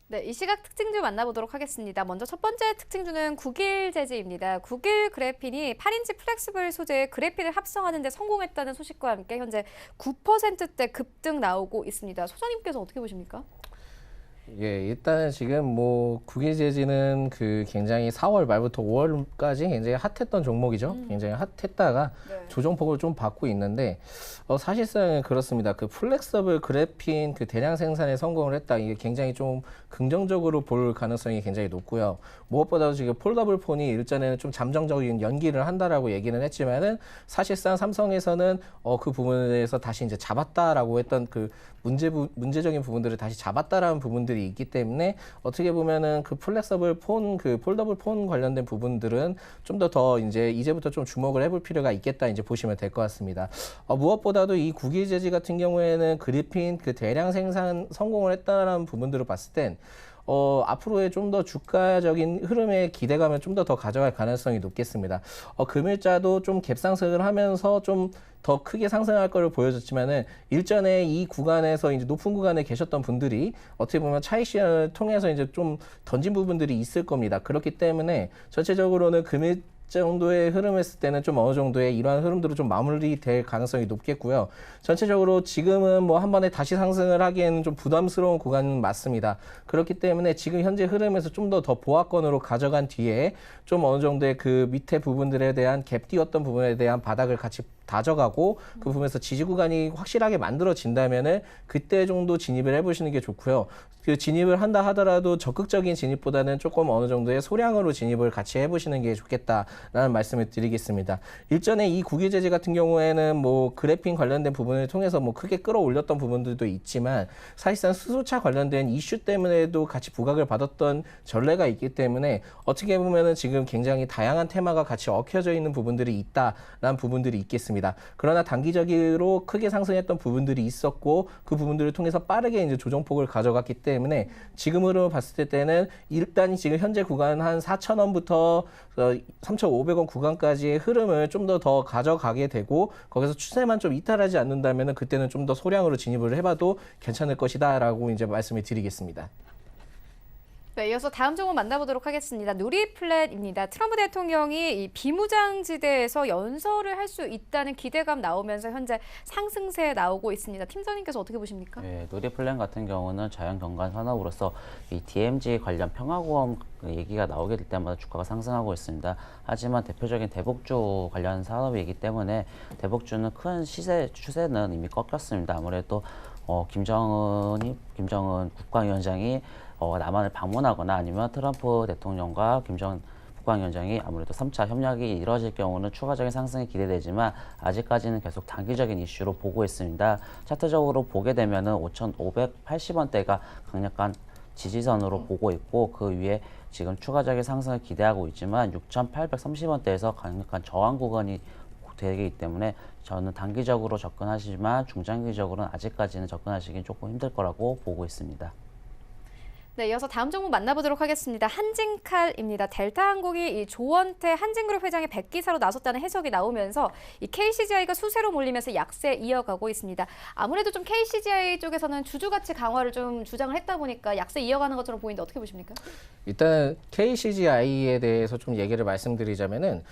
네, 이 시각 특징주 만나보도록 하겠습니다. 먼저 첫 번째 특징주는 국일재지입니다. 국일그래핀이 8인치 플렉스블 소재의 그래핀을 합성하는 데 성공했다는 소식과 함께 현재 9%대 급등 나오고 있습니다. 소장님께서 어떻게 보십니까? 예, 일단은 지금 뭐 국일재지는 그 굉장히 4월 말부터 5월까지 굉장히 핫했던 종목이죠. 굉장히 핫했다가 네. 조정폭을 좀 받고 있는데 사실상 그렇습니다. 그 플렉서블 그래핀 그 대량 생산에 성공을 했다. 이게 굉장히 좀 긍정적으로 볼 가능성이 굉장히 높고요. 무엇보다도 지금 폴더블 폰이 일전에는 좀 잠정적인 연기를 한다라고 얘기는 했지만은 사실상 삼성에서는 그 부분에 대해서 다시 이제 잡았다라고 했던 그 문제적인 부분들을 다시 잡았다라는 부분들이 있기 때문에 어떻게 보면은 그 플렉서블 폰, 그 폴더블 폰 관련된 부분들은 좀 더 이제부터 좀 주목을 해볼 필요가 있겠다 이제 보시면 될 것 같습니다. 무엇보다도 이 국일재지 같은 경우에는 그래핀 그 대량 생산 성공을 했다라는 부분들을 봤을 땐 앞으로의 좀 더 주가적인 흐름의 기대감을 좀 더 가져갈 가능성이 높겠습니다. 금일자도 좀 갭상승을 하면서 좀 더 크게 상승할 것을 보여줬지만은 일전에 이 구간에서 이제 높은 구간에 계셨던 분들이 어떻게 보면 차익 시장을 통해서 이제 좀 던진 부분들이 있을 겁니다. 그렇기 때문에 전체적으로는 금일 정도의 흐름했을 때는 좀 어느 정도의 이러한 흐름들로 좀 마무리될 가능성이 높겠고요. 전체적으로 지금은 뭐 한 번에 다시 상승을 하기에는 좀 부담스러운 구간은 맞습니다. 그렇기 때문에 지금 현재 흐름에서 좀 더 보합권으로 가져간 뒤에 좀 어느 정도의 그 밑에 부분들에 대한 갭 띄웠던 부분에 대한 바닥을 같이 다져가고 그 부분에서 지지 구간이 확실하게 만들어진다면은 그때 정도 진입을 해보시는 게 좋고요. 그 진입을 한다 하더라도 적극적인 진입보다는 조금 어느 정도의 소량으로 진입을 같이 해보시는 게 좋겠다라는 말씀을 드리겠습니다. 일전에 이 국유 제재 같은 경우에는 뭐 그래핀 관련된 부분을 통해서 뭐 크게 끌어올렸던 부분들도 있지만 사실상 수소차 관련된 이슈 때문에도 같이 부각을 받았던 전례가 있기 때문에 어떻게 보면은 지금 굉장히 다양한 테마가 같이 얽혀져 있는 부분들이 있다라는 부분들이 있겠습니다. 그러나 단기적으로 크게 상승했던 부분들이 있었고 그 부분들을 통해서 빠르게 이제 조정폭을 가져갔기 때문에 지금으로 봤을 때는 일단 지금 현재 구간 한 4,000원부터 3,500원 구간까지의 흐름을 좀 더 가져가게 되고 거기서 추세만 좀 이탈하지 않는다면 그때는 좀 더 소량으로 진입을 해봐도 괜찮을 것이다라고 이제 말씀을 드리겠습니다. 네, 이어서 다음 종목 만나보도록 하겠습니다. 누리플랫입니다. 트럼프 대통령이 이 비무장지대에서 연설을 할 수 있다는 기대감 나오면서 현재 상승세 나오고 있습니다. 팀장님께서 어떻게 보십니까? 네, 누리플랜 같은 경우는 자연경관 산업으로서 이 DMZ 관련 평화고험 얘기가 나오게 될 때마다 주가가 상승하고 있습니다. 하지만 대표적인 대북주 관련 산업이기 때문에 대북주는 큰 추세는 이미 꺾였습니다. 아무래도 김정은 국방위원장이 남한을 방문하거나 아니면 트럼프 대통령과 김정은 국방위원장이 아무래도 3차 협력이 이루어질 경우는 추가적인 상승이 기대되지만 아직까지는 계속 단기적인 이슈로 보고 있습니다. 차트적으로 보게 되면은 5,580원대가 강력한 지지선으로 보고 있고 그 위에 지금 추가적인 상승을 기대하고 있지만 6,830원대에서 강력한 저항 구간이 되기 때문에 저는 단기적으로 접근하시지만 중장기적으로는 아직까지는 접근하시긴 조금 힘들 거라고 보고 있습니다. 네, 이어서 다음 종목 만나보도록 하겠습니다. 한진칼입니다. 델타항공이 이 조원태 한진그룹 회장의 백기사로 나섰다는 해석이 나오면서 이 KCGI가 수세로 몰리면서 약세 이어가고 있습니다. 아무래도 좀 KCGI 쪽에서는 주주가치 강화를 좀 주장을 했다 보니까 약세 이어가는 것처럼 보이는데 어떻게 보십니까? 일단 KCGI에 대해서 좀 얘기를 말씀드리자면은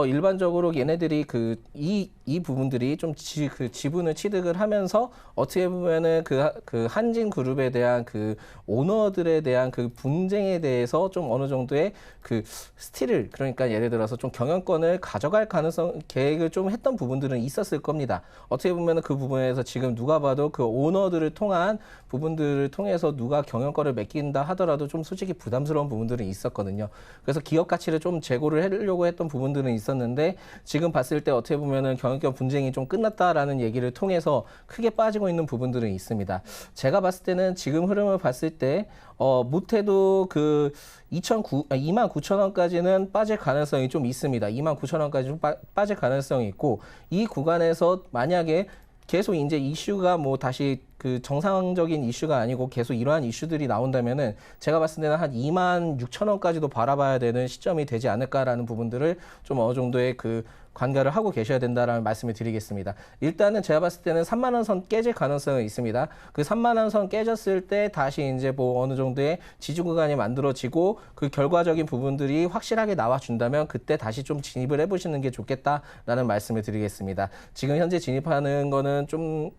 일반적으로 얘네들이 이 부분들이 좀 지분을 취득을 하면서 어떻게 보면은 그 한진 그룹에 대한 그 오너들에 대한 그 분쟁에 대해서 좀 어느 정도의 그 스틸을 그러니까 예를 들어서 좀 경영권을 가져갈 가능성 계획을 좀 했던 부분들은 있었을 겁니다. 어떻게 보면은 그 부분에서 지금 누가 봐도 그 오너들을 통한 부분들을 통해서 누가 경영권을 맡긴다 하더라도 좀 솔직히 부담스러운 부분들은 있었거든요. 그래서 기업 가치를 좀 제고를 하려고 했던 부분들은 있었는데 지금 봤을 때 어떻게 보면은 경영권 분쟁이 좀 끝났다라는 얘기를 통해서 크게 빠지고 있는 부분들은 있습니다. 제가 봤을 때는 지금 흐름을 봤을 때 못해도 그 29,000원까지는 빠질 가능성이 좀 있습니다. 29,000원까지 좀 빠질 가능성이 있고 이 구간에서 만약에 계속 이제 이슈가 뭐 다시 그 정상적인 이슈가 아니고 계속 이러한 이슈들이 나온다면은 제가 봤을 때는 한 26,000원까지도 바라봐야 되는 시점이 되지 않을까라는 부분들을 좀 어느 정도의 그 관가를 하고 계셔야 된다라는 말씀을 드리겠습니다. 일단은 제가 봤을 때는 3만 원 선 깨질 가능성은 있습니다. 그 3만 원 선 깨졌을 때 다시 이제 뭐 어느 정도의 지지 구간이 만들어지고 그 결과적인 부분들이 확실하게 나와준다면 그때 다시 좀 진입을 해보시는 게 좋겠다라는 말씀을 드리겠습니다. 지금 현재 진입하는 거는 좀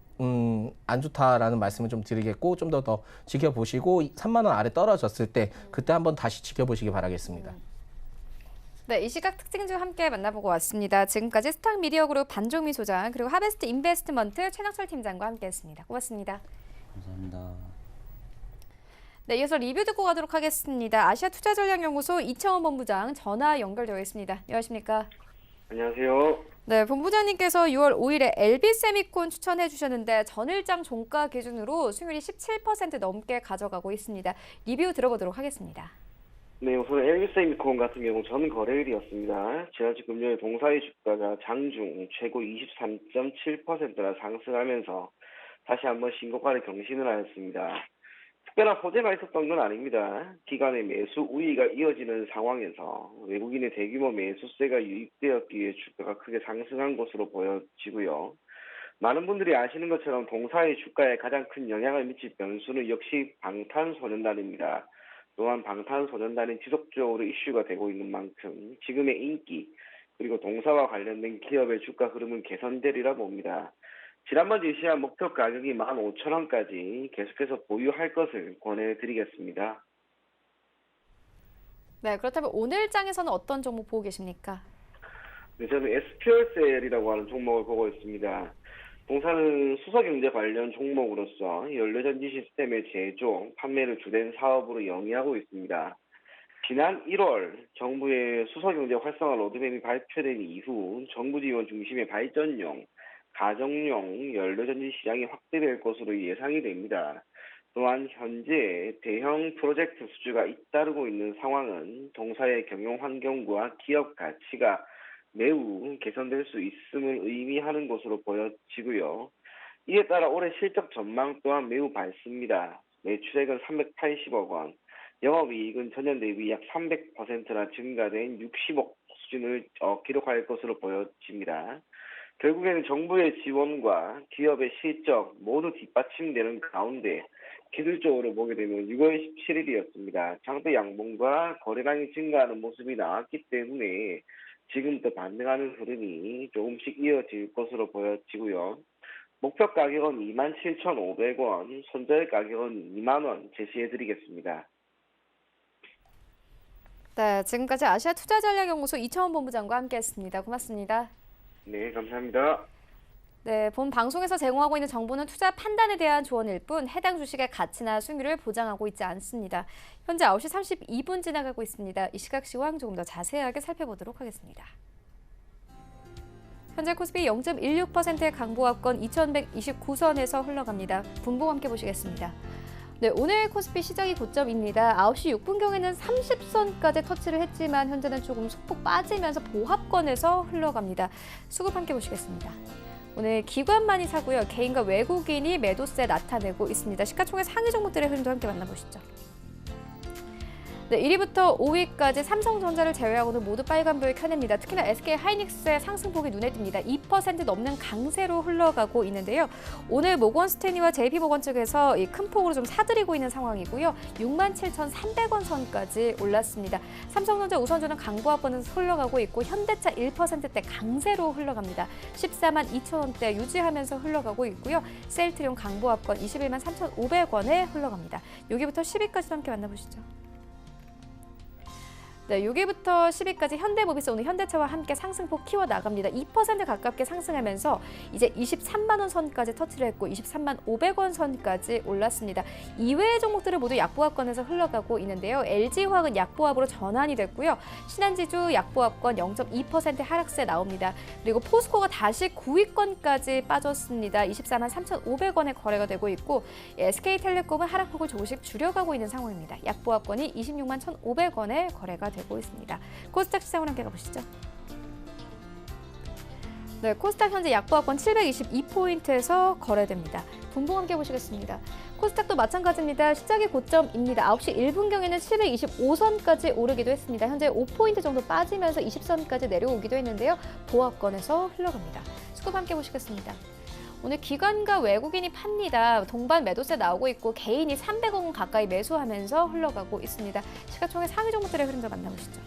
안 좋다라는 말씀을 좀 드리겠고 좀 더 지켜보시고 3만 원 아래 떨어졌을 때 그때 한번 다시 지켜보시기 바라겠습니다. 네, 이 시각 특징 중 함께 만나보고 왔습니다. 지금까지 스탁미디어그룹 반종미 소장 그리고 하베스트 인베스트먼트 최낙철 팀장과 함께했습니다. 고맙습니다. 감사합니다. 네, 이어서 리뷰 듣고 가도록 하겠습니다. 아시아투자전략연구소 이창원 본부장 전화 연결되어 있습니다. 안녕하십니까? 안녕하세요. 네, 본부장님께서 6월 5일에 LB세미콘 추천해 주셨는데 전일장 종가 기준으로 수익률이 17% 넘게 가져가고 있습니다. 리뷰 들어보도록 하겠습니다. 네, 우선 LB세미콘 같은 경우 전 거래일이었습니다. 지난주 금요일 동사의 주가가 장중 최고 23.7%나 상승하면서 다시 한번 신고가를 경신을 하였습니다. 특별한 호재가 있었던 건 아닙니다. 기관의 매수 우위가 이어지는 상황에서 외국인의 대규모 매수세가 유입되었기에 주가가 크게 상승한 것으로 보여지고요. 많은 분들이 아시는 것처럼 동사의 주가에 가장 큰 영향을 미칠 변수는 역시 방탄소년단입니다. 또한 방탄소년단이 지속적으로 이슈가 되고 있는 만큼 지금의 인기 그리고 동사와 관련된 기업의 주가 흐름은 개선되리라 봅니다. 지난번 제시한 목표 가격이 15,000원까지 계속해서 보유할 것을 권해드리겠습니다. 네, 그렇다면 오늘 장에서는 어떤 종목 보고 계십니까? 네, 저는 SPL셀이라고 하는 종목을 보고 있습니다. 동사는 수소경제 관련 종목으로서 연료전지 시스템의 제조, 판매를 주된 사업으로 영위하고 있습니다. 지난 1월 정부의 수소경제 활성화 로드맵이 발표된 이후 정부 지원 중심의 발전용, 가정용 연료전지 시장이 확대될 것으로 예상이 됩니다. 또한 현재 대형 프로젝트 수주가 잇따르고 있는 상황은 동사의 경영 환경과 기업 가치가 매우 개선될 수 있음을 의미하는 것으로 보여지고요. 이에 따라 올해 실적 전망 또한 매우 밝습니다. 매출액은 380억 원, 영업이익은 전년 대비 약 300%나 증가된 60억 수준을 기록할 것으로 보여집니다. 결국에는 정부의 지원과 기업의 실적 모두 뒷받침되는 가운데 기술적으로 보게 되면 6월 17일이었습니다. 장대 양봉과 거래량이 증가하는 모습이 나왔기 때문에 지금부터 반등하는 흐름이 조금씩 이어질 것으로 보여지고요. 목표 가격은 27,500원, 손절 가격은 2만 원 제시해드리겠습니다. 네, 지금까지 아시아투자전략연구소 이청원 본부장과 함께했습니다. 고맙습니다. 네, 감사합니다. 네, 본 방송에서 제공하고 있는 정보는 투자 판단에 대한 조언일 뿐 해당 주식의 가치나 수익률을 보장하고 있지 않습니다. 현재 9시 32분 지나가고 있습니다. 이 시각 시황 조금 더 자세하게 살펴보도록 하겠습니다. 현재 코스피 0.16%의 강보합권 2129선에서 흘러갑니다. 분봉 함께 보시겠습니다. 네, 오늘 코스피 시작이 고점입니다. 9시 6분경에는 30선까지 터치를 했지만 현재는 조금 소폭 빠지면서 보합권에서 흘러갑니다. 수급 함께 보시겠습니다. 오늘 기관 많이 사고요. 개인과 외국인이 매도세 나타내고 있습니다. 시가총액 상위 종목들의 흐름도 함께 만나보시죠. 네, 1위부터 5위까지 삼성전자를 제외하고는 모두 빨간불 켜냅니다. 특히나 SK하이닉스의 상승폭이 눈에 띕니다. 2% 넘는 강세로 흘러가고 있는데요. 오늘 모건스탠리와 JP모건 측에서 이 큰 폭으로 좀 사들이고 있는 상황이고요. 67,300원 선까지 올랐습니다. 삼성전자 우선주는 강보합권에서 흘러가고 있고 현대차 1%대 강세로 흘러갑니다. 14만 2천원대 유지하면서 흘러가고 있고요. 셀트리온 강보합권 21만 3,500원에 흘러갑니다. 여기부터 10위까지 함께 만나보시죠. 네, 6위부터 10위까지 현대모비스 오늘 현대차와 함께 상승폭 키워나갑니다. 2% 가깝게 상승하면서 이제 23만 원 선까지 터치를 했고 23만 500원 선까지 올랐습니다. 이외의 종목들은 모두 약보합권에서 흘러가고 있는데요. LG화학은 약보합으로 전환이 됐고요. 신한지주 약보합권 0.2% 하락세 나옵니다. 그리고 포스코가 다시 9위권까지 빠졌습니다. 24만 3,500원에 거래가 되고 있고 SK텔레콤은 하락폭을 조금씩 줄여가고 있는 상황입니다. 약보합권이 26만 1,500원에 거래가 되고 있습니다. 코스닥 시장으로 함께 가보시죠. 네, 코스닥 현재 약보합권 722포인트에서 거래됩니다. 분봉 함께 보시겠습니다. 코스닥도 마찬가지입니다. 시작이 고점입니다. 9시 1분경에는 725선까지 오르기도 했습니다. 현재 5포인트 정도 빠지면서 20선까지 내려오기도 했는데요. 보합권에서 흘러갑니다. 수급 함께 보시겠습니다. 오늘 기관과 외국인이 팝니다. 동반 매도세 나오고 있고 개인이 300억 원 가까이 매수하면서 흘러가고 있습니다. 시가총액 상위 종목들의 흐름도 만나보시죠.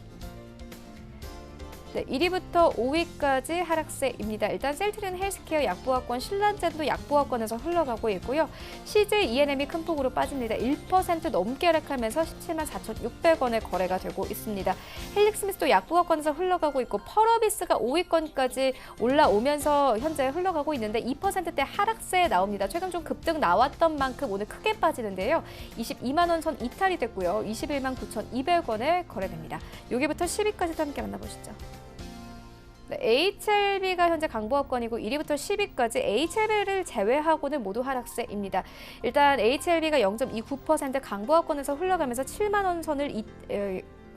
네, 1위부터 5위까지 하락세입니다. 일단 셀트리온 헬스케어 약보합권, 신란젠도 약보합권에서 흘러가고 있고요. CJ ENM이 큰 폭으로 빠집니다. 1% 넘게 하락하면서 17만 4,600원에 거래가 되고 있습니다. 헬릭스미스도 약보합권에서 흘러가고 있고 펄어비스가 5위권까지 올라오면서 현재 흘러가고 있는데 2%대 하락세 나옵니다. 최근 좀 급등 나왔던 만큼 오늘 크게 빠지는데요. 22만 원 선 이탈이 됐고요. 21만 9,200원에 거래됩니다. 여기부터 10위까지도 함께 만나보시죠. 네, HLB가 현재 강보합권이고 1위부터 10위까지 HLB를 제외하고는 모두 하락세입니다. 일단 HLB가 0.29% 강보합권에서 흘러가면서 7만 원 선을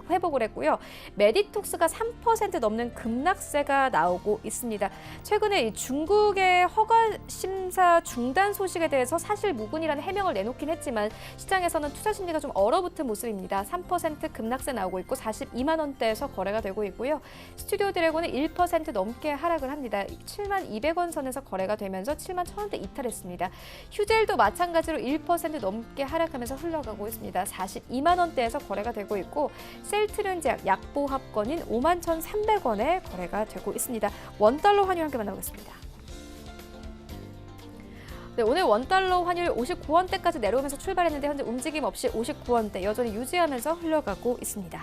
회복을 했고요. 메디톡스가 3% 넘는 급락세가 나오고 있습니다. 최근에 이 중국의 허가 심사 중단 소식에 대해서 사실 무근이라는 해명을 내놓긴 했지만 시장에서는 투자 심리가 좀 얼어붙은 모습입니다. 3% 급락세 나오고 있고 42만 원대에서 거래가 되고 있고요. 스튜디오 드래곤은 1% 넘게 하락을 합니다. 7만 200원 선에서 거래가 되면서 7만 1,000원대 이탈했습니다. 휴젤도 마찬가지로 1% 넘게 하락하면서 흘러가고 있습니다. 42만 원대에서 거래가 되고 있고 셀트리온 제약 약보합권인 5만 1,300원에 거래가 되고 있습니다. 원달러 환율 함께 만나보겠습니다. 네, 오늘 원달러 환율 59원대까지 내려오면서 출발했는데 현재 움직임 없이 59원대 여전히 유지하면서 흘러가고 있습니다.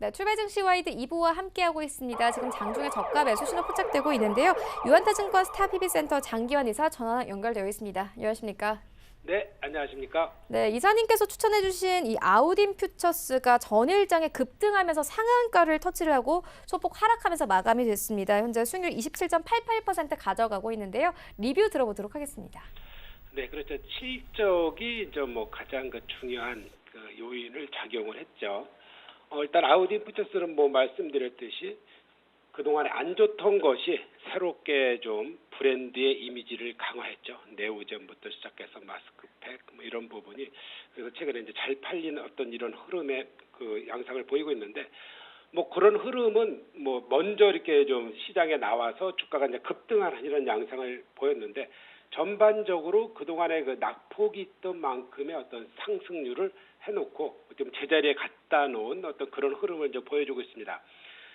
네, 출발 증시 와이드 2부와 함께하고 있습니다. 지금 장중에 저가 매수 신호 포착되고 있는데요. 유한타증권 스타PB센터 장기환 이사 전화 연결되어 있습니다. 안녕하십니까? 네, 안녕하십니까? 네, 이사님께서 추천해주신 이 아우딘 퓨처스가 전일장에 급등하면서 상한가를 터치를 하고 소폭 하락하면서 마감이 됐습니다. 현재 수익률 27.88% 가져가고 있는데요. 리뷰 들어보도록 하겠습니다. 네, 그렇죠. 실적이 이제 뭐 가장 중요한 요인을 작용을 했죠. 일단 아우딘 퓨처스는 뭐 말씀드렸듯이 그동안에 안 좋던 것이 새롭게 좀 브랜드의 이미지를 강화했죠. 네오젠부터 시작해서 마스크팩 뭐 이런 부분이 그래서 최근에 이제 잘 팔리는 어떤 이런 흐름의 그 양상을 보이고 있는데 뭐 그런 흐름은 뭐 먼저 이렇게 좀 시장에 나와서 주가가 이제 급등하는 이런 양상을 보였는데 전반적으로 그동안에 그 낙폭이 있던 만큼의 어떤 상승률을 해놓고 좀 제자리에 갖다 놓은 어떤 그런 흐름을 이제 보여주고 있습니다.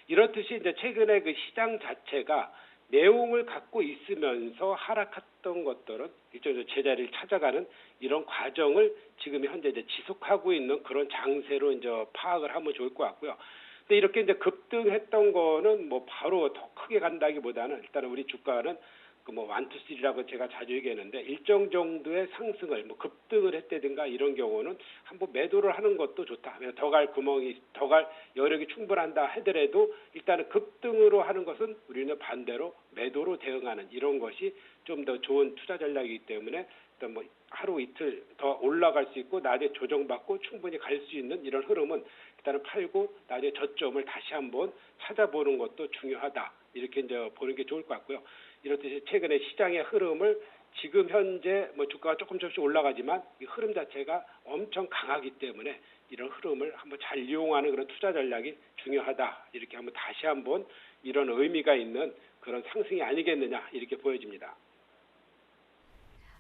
이렇듯이 이제 최근에 그 시장 자체가 내용을 갖고 있으면서 하락했던 것들은 일종의 제자리를 찾아가는 이런 과정을 지금 현재 이제 지속하고 있는 그런 장세로 이제 파악을 하면 좋을 것 같고요. 근데 이렇게 이제 급등했던 거는 뭐 바로 더 크게 간다기보다는 일단은 우리 주가는 그 뭐 1, 2, 3라고 제가 자주 얘기했는데 일정 정도의 상승을 뭐 급등을 했다든가 이런 경우는 한번 매도를 하는 것도 좋다. 더 갈 여력이 충분한다 하더라도 일단은 급등으로 하는 것은 우리는 반대로 매도로 대응하는 이런 것이 좀 더 좋은 투자 전략이기 때문에 일단 뭐 하루 이틀 더 올라갈 수 있고 나중에 조정받고 충분히 갈 수 있는 이런 흐름은 일단은 팔고 나중에 저점을 다시 한번 찾아보는 것도 중요하다. 이렇게 이제 보는 게 좋을 것 같고요. 이렇듯이 최근에 시장의 흐름을 지금 현재 뭐 주가가 조금씩 올라가지만 이 흐름 자체가 엄청 강하기 때문에 이런 흐름을 한번 잘 이용하는 그런 투자 전략이 중요하다. 이렇게 한번 다시 한번 이런 의미가 있는 그런 상승이 아니겠느냐 이렇게 보여집니다.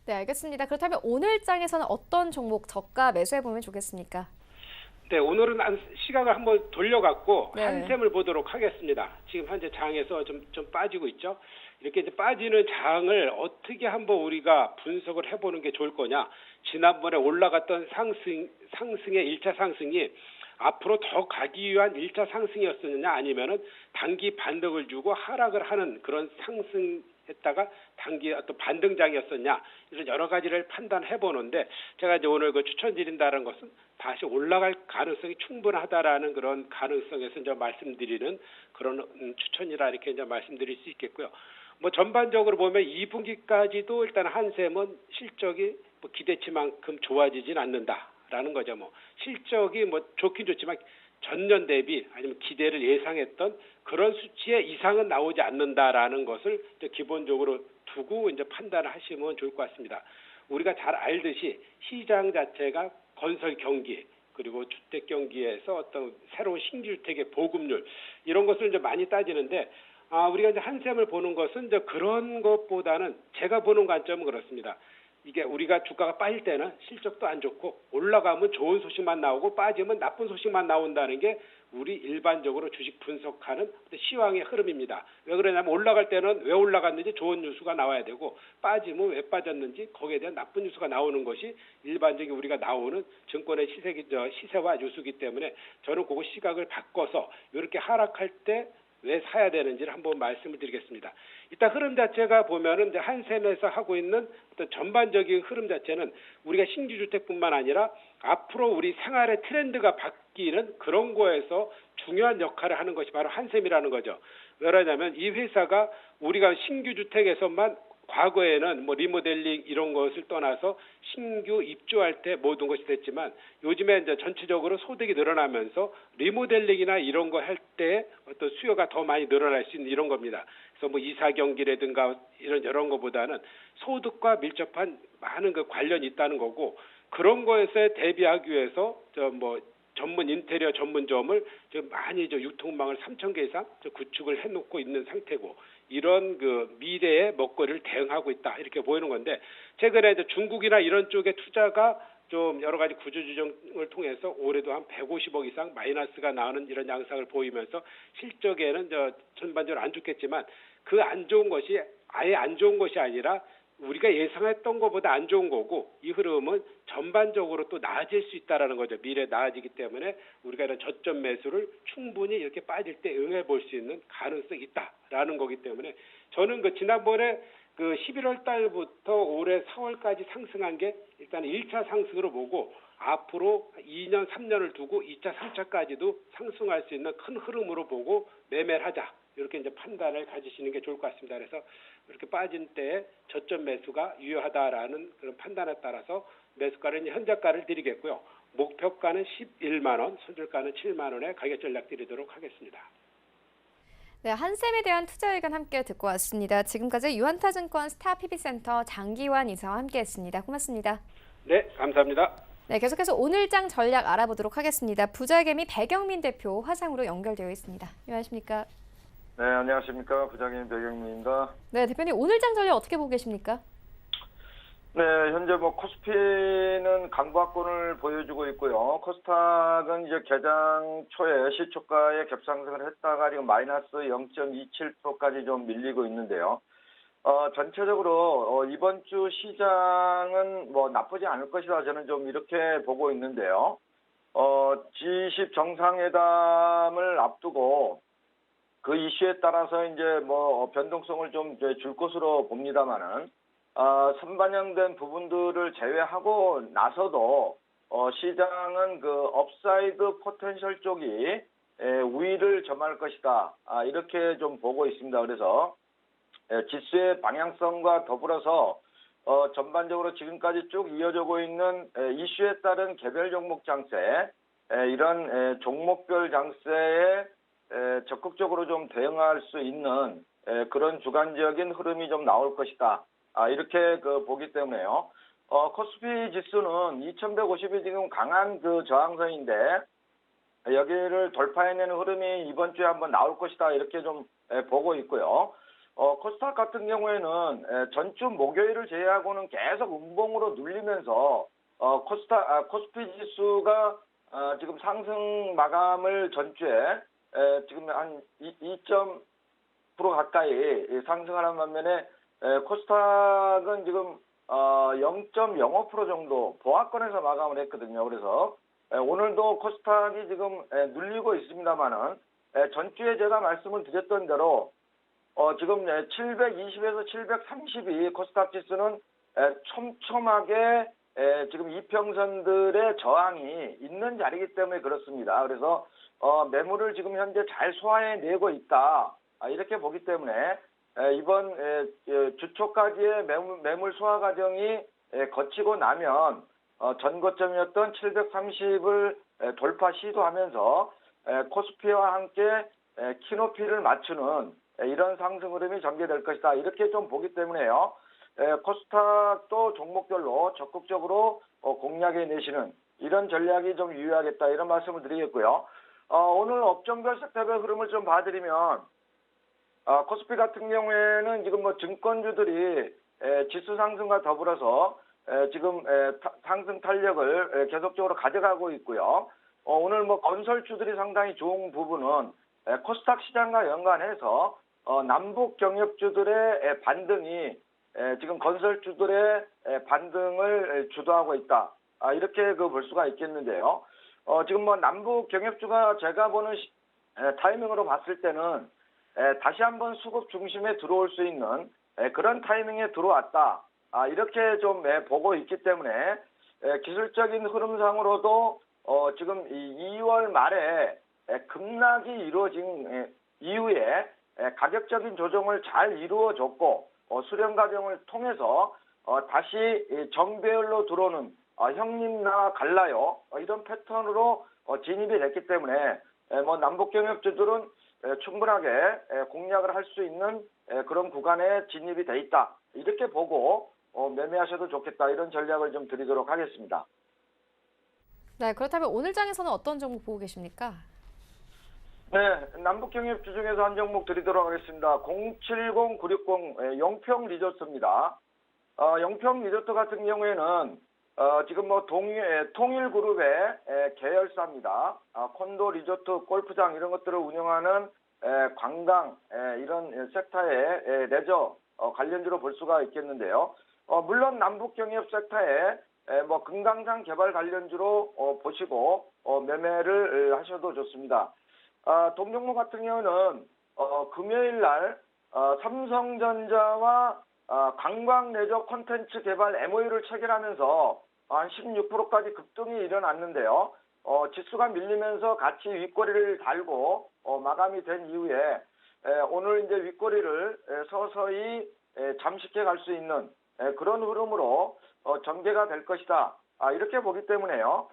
네, 알겠습니다. 그렇다면 오늘 장에서는 어떤 종목 저가 매수해 보면 좋겠습니까? 네, 오늘은 시각을 한번 돌려갖고 네. 한샘을 보도록 하겠습니다. 지금 현재 장에서 좀 빠지고 있죠. 이렇게 이제 빠지는 장을 어떻게 한번 우리가 분석을 해보는 게 좋을 거냐. 지난번에 올라갔던 상승의 1차 상승이 앞으로 더 가기 위한 1차 상승이었느냐 아니면은 단기 반등을 주고 하락을 하는 그런 상승했다가 단기 어떤 반등장이었었냐 이런 여러 가지를 판단해 보는데 제가 이제 오늘 그 추천드린다는 것은 다시 올라갈 가능성이 충분하다라는 그런 가능성에서 이제 말씀드리는 그런 추천이라 이렇게 이제 말씀드릴 수 있겠고요. 뭐 전반적으로 보면 2분기까지도 일단 한샘은 실적이 뭐 기대치만큼 좋아지진 않는다라는 거죠. 뭐 실적이 뭐 좋긴 좋지만 전년 대비 아니면 기대를 예상했던 그런 수치의 이상은 나오지 않는다라는 것을 이제 기본적으로 두고 이제 판단을 하시면 좋을 것 같습니다. 우리가 잘 알듯이 시장 자체가 건설 경기 그리고 주택 경기에서 어떤 새로운 신주택의 보급률 이런 것을 이제 많이 따지는데 우리가 이제 한샘을 보는 것은 이제 그런 것보다는 제가 보는 관점은 그렇습니다. 이게 우리가 주가가 빠질 때는 실적도 안 좋고 올라가면 좋은 소식만 나오고 빠지면 나쁜 소식만 나온다는 게 우리 일반적으로 주식 분석하는 시황의 흐름입니다. 왜 그러냐면 올라갈 때는 왜 올라갔는지 좋은 뉴스가 나와야 되고 빠지면 왜 빠졌는지 거기에 대한 나쁜 뉴스가 나오는 것이 일반적인 우리가 나오는 증권의 시세와 뉴스이기 때문에 저는 그거 시각을 바꿔서 이렇게 하락할 때 왜 사야 되는지를 한번 말씀을 드리겠습니다. 일단 흐름 자체가 보면은 이제 한샘에서 하고 있는 어떤 전반적인 흐름 자체는 우리가 신규 주택뿐만 아니라 앞으로 우리 생활의 트렌드가 바뀌는 그런 거에서 중요한 역할을 하는 것이 바로 한샘이라는 거죠. 왜냐하면 이 회사가 우리가 신규 주택에서만 과거에는 뭐 리모델링 이런 것을 떠나서 신규 입주할 때 모든 것이 됐지만 요즘에 이제 전체적으로 소득이 늘어나면서 리모델링이나 이런 거 할 때 어떤 수요가 더 많이 늘어날 수 있는 이런 겁니다. 그래서 뭐 이사 경기라든가 이런 거보다는 소득과 밀접한 많은 그 관련이 있다는 거고 그런 거에서 대비하기 위해서 전문 인테리어 전문점을 지금 많이 유통망을 3,000개 이상 구축을 해놓고 있는 상태고 이런 그 미래의 먹거리를 대응하고 있다 이렇게 보이는 건데 최근에 이제 중국이나 이런 쪽에 투자가 좀 여러 가지 구조조정을 통해서 올해도 한 150억 이상 마이너스가 나오는 이런 양상을 보이면서 실적에는 전반적으로 안 좋겠지만 그 안 좋은 것이 아예 안 좋은 것이 아니라 우리가 예상했던 것보다 안 좋은 거고 이 흐름은 전반적으로 또 나아질 수 있다라는 거죠. 미래 나아지기 때문에 우리가 이런 저점 매수를 충분히 이렇게 빠질 때 응해 볼 수 있는 가능성이 있다라는 거기 때문에 저는 그 지난번에 그 11월 달부터 올해 4월까지 상승한 게 일단 1차 상승으로 보고 앞으로 2년, 3년을 두고 2차, 3차까지도 상승할 수 있는 큰 흐름으로 보고 매매를 하자. 이렇게 이제 판단을 가지시는 게 좋을 것 같습니다. 그래서 이렇게 빠진 때에 저점 매수가 유효하다라는 그런 판단에 따라서 매수가는 현재가를 드리겠고요. 목표가는 11만 원, 손절가는 7만 원에 가격 전략 드리도록 하겠습니다. 네, 한샘에 대한 투자 의견 함께 듣고 왔습니다. 지금까지 유한타증권 스타PB센터 장기환 이사와 함께했습니다. 고맙습니다. 네, 감사합니다. 네, 계속해서 오늘장 전략 알아보도록 하겠습니다. 부자개미 배경민 대표 화상으로 연결되어 있습니다. 안녕하십니까? 네, 안녕하십니까. 부장님 배경민입니다. 네, 대표님 오늘장 전략 어떻게 보고 계십니까? 네, 현재 코스피는 강보합권을 보여주고 있고요. 코스닥은 이제 개장 초에 시초가에 갭상승을 했다가 지금 마이너스 0.27%까지 좀 밀리고 있는데요. 전체적으로 이번 주 시장은 뭐 나쁘지 않을 것이다 저는 좀 이렇게 보고 있는데요. G20 정상회담을 앞두고 그 이슈에 따라서 이제 뭐 변동성을 좀 줄 것으로 봅니다만은 선반영된 부분들을 제외하고 나서도 시장은 그 업사이드 포텐셜 쪽이 우위를 점할 것이다. 이렇게 좀 보고 있습니다. 그래서 지수의 방향성과 더불어서 전반적으로 지금까지 쭉 이어지고 있는 이슈에 따른 개별 종목 장세, 이런 종목별 장세에 적극적으로 좀 대응할 수 있는 그런 주관적인 흐름이 좀 나올 것이다. 이렇게 보기 때문에요. 코스피 지수는 2150이 지금 강한 그 저항선인데 여기를 돌파해내는 흐름이 이번 주에 한번 나올 것이다. 이렇게 좀 보고 있고요. 코스닥 같은 경우에는 전주 목요일을 제외하고는 계속 운봉으로 눌리면서 코스피 지수가 지금 상승 마감을 전주에 지금 한 2% 가까이 상승하는 반면에 코스닥은 지금 0.05% 정도 보합권에서 마감을 했거든요. 그래서 오늘도 코스닥이 지금 눌리고 있습니다만은 전주에 제가 말씀을 드렸던 대로 지금 720에서 730이 코스닥 지수는 촘촘하게 지금 이평선들의 저항이 있는 자리이기 때문에 그렇습니다. 그래서 매물을 지금 현재 잘 소화해내고 있다. 이렇게 보기 때문에 이번 주초까지의 매물 소화 과정이 거치고 나면 전고점이었던 730을 돌파 시도하면서 코스피와 함께 키높이를 맞추는 이런 상승 흐름이 전개될 것이다. 이렇게 좀 보기 때문에요. 코스닥도 종목별로 적극적으로 공략해 내시는 이런 전략이 좀 유효하겠다. 이런 말씀을 드리겠고요. 오늘 업종별 섹터별 흐름을 좀 봐드리면 코스피 같은 경우에는 지금 뭐 증권주들이 지수 상승과 더불어서 지금 상승 탄력을 계속적으로 가져가고 있고요. 오늘 뭐 건설주들이 상당히 좋은 부분은 코스닥 시장과 연관해서 남북 경협주들의 반등이 지금 건설주들의 반등을 주도하고 있다. 이렇게 볼 수가 있겠는데요. 지금 뭐 남북 경협주가 제가 보는 타이밍으로 봤을 때는 다시 한번 수급 중심에 들어올 수 있는 그런 타이밍에 들어왔다. 이렇게 좀 보고 있기 때문에 기술적인 흐름상으로도 지금 2월 말에 급락이 이루어진 이후에 가격적인 조정을 잘 이루어줬고 수렴 과정을 통해서 다시 정배열로 들어오는 형님나 갈라요 이런 패턴으로 진입이 됐기 때문에 뭐 남북 경협주들은 충분하게 공략을 할 수 있는 그런 구간에 진입이 돼 있다. 이렇게 보고 매매하셔도 좋겠다. 이런 전략을 좀 드리도록 하겠습니다. 네, 그렇다면 오늘 장에서는 어떤 종목 보고 계십니까? 네, 남북경협주 중에서 한 종목 드리도록 하겠습니다. 070960 용평 리조트입니다. 용평 리조트 같은 경우에는 지금 뭐 통일그룹의 계열사입니다. 콘도 리조트 골프장 이런 것들을 운영하는 관광 이런 섹터의 레저 관련주로 볼 수가 있겠는데요. 물론 남북 경협 섹터에 뭐 금강산 개발 관련주로 보시고 매매를 하셔도 좋습니다. 동종목 같은 경우는 금요일 날 삼성전자와 관광 레저 콘텐츠 개발 MOU를 체결하면서 한 16%까지 급등이 일어났는데요. 지수가 밀리면서 같이 윗꼬리를 달고 마감이 된 이후에 오늘 이제 윗꼬리를 서서히 잠식해 갈 수 있는 그런 흐름으로 전개가 될 것이다. 이렇게 보기 때문에요.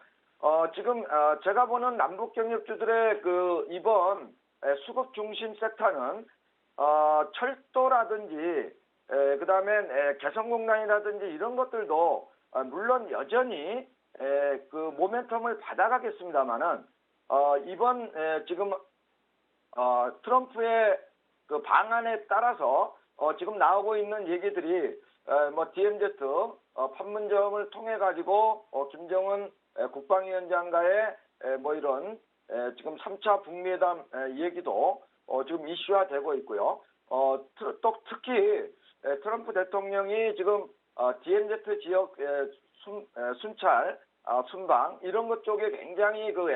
지금 제가 보는 남북 경협주들의 그 이번 수급 중심 섹터는 철도라든지 그다음에 개성공단이라든지 이런 것들도 물론 여전히 그 모멘텀을 받아가겠습니다만은 이번 지금 트럼프의 그 방안에 따라서 지금 나오고 있는 얘기들이 뭐 DMZ 판문점을 통해 가지고 김정은 국방위원장과의 뭐 이런 지금 3차 북미회담 얘기도 지금 이슈화되고 있고요. 또 특히 트럼프 대통령이 지금 DMZ 지역 순찰, 순방 이런 것 쪽에 굉장히 그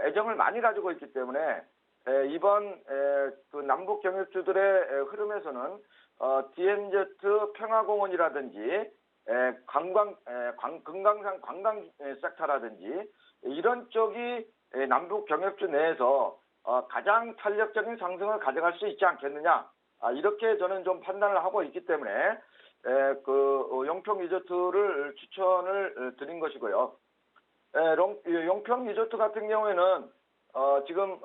애정을 많이 가지고 있기 때문에 이번 그 남북 경협주들의 흐름에서는 DMZ 평화공원이라든지 금강산 관광 섹터라든지 이런 쪽이 남북 경협주 내에서 가장 탄력적인 상승을 가져갈 수 있지 않겠느냐, 이렇게 저는 좀 판단을 하고 있기 때문에 그 용평 리조트를 추천을 드린 것이고요. 용평 리조트 같은 경우에는 지금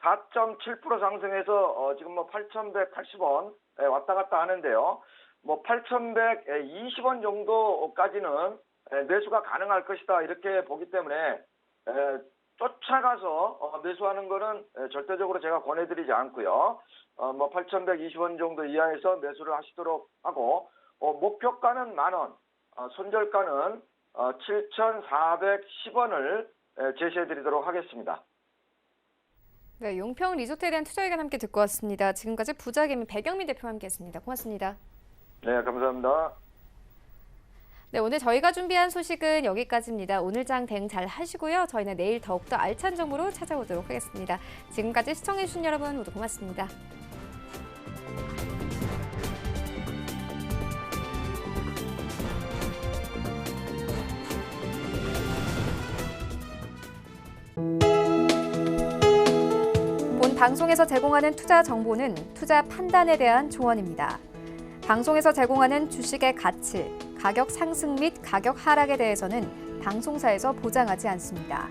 4.7% 상승해서 지금 뭐 8,180원 왔다 갔다 하는데요. 뭐 8,120원 정도까지는 매수가 가능할 것이다, 이렇게 보기 때문에 쫓아가서 매수하는 거는 절대적으로 제가 권해드리지 않고요. 뭐 8,120원 정도 이하에서 매수를 하시도록 하고, 목표가는 10,000원, 손절가는 7,410원을 제시해드리도록 하겠습니다. 네, 용평 리조트에 대한 투자 의견 함께 듣고 왔습니다. 지금까지 부자개미 배경민 대표와 함께했습니다. 고맙습니다. 네, 감사합니다. 네, 오늘 저희가 준비한 소식은 여기까지입니다. 오늘 장 대응 잘 하시고요. 저희는 내일 더욱더 알찬 정보로 찾아오도록 하겠습니다. 지금까지 시청해주신 여러분 모두 고맙습니다. 본 방송에서 제공하는 투자 정보는 투자 판단에 대한 조언입니다. 방송에서 제공하는 주식의 가치, 가격 상승 및 가격 하락에 대해서는 방송사에서 보장하지 않습니다.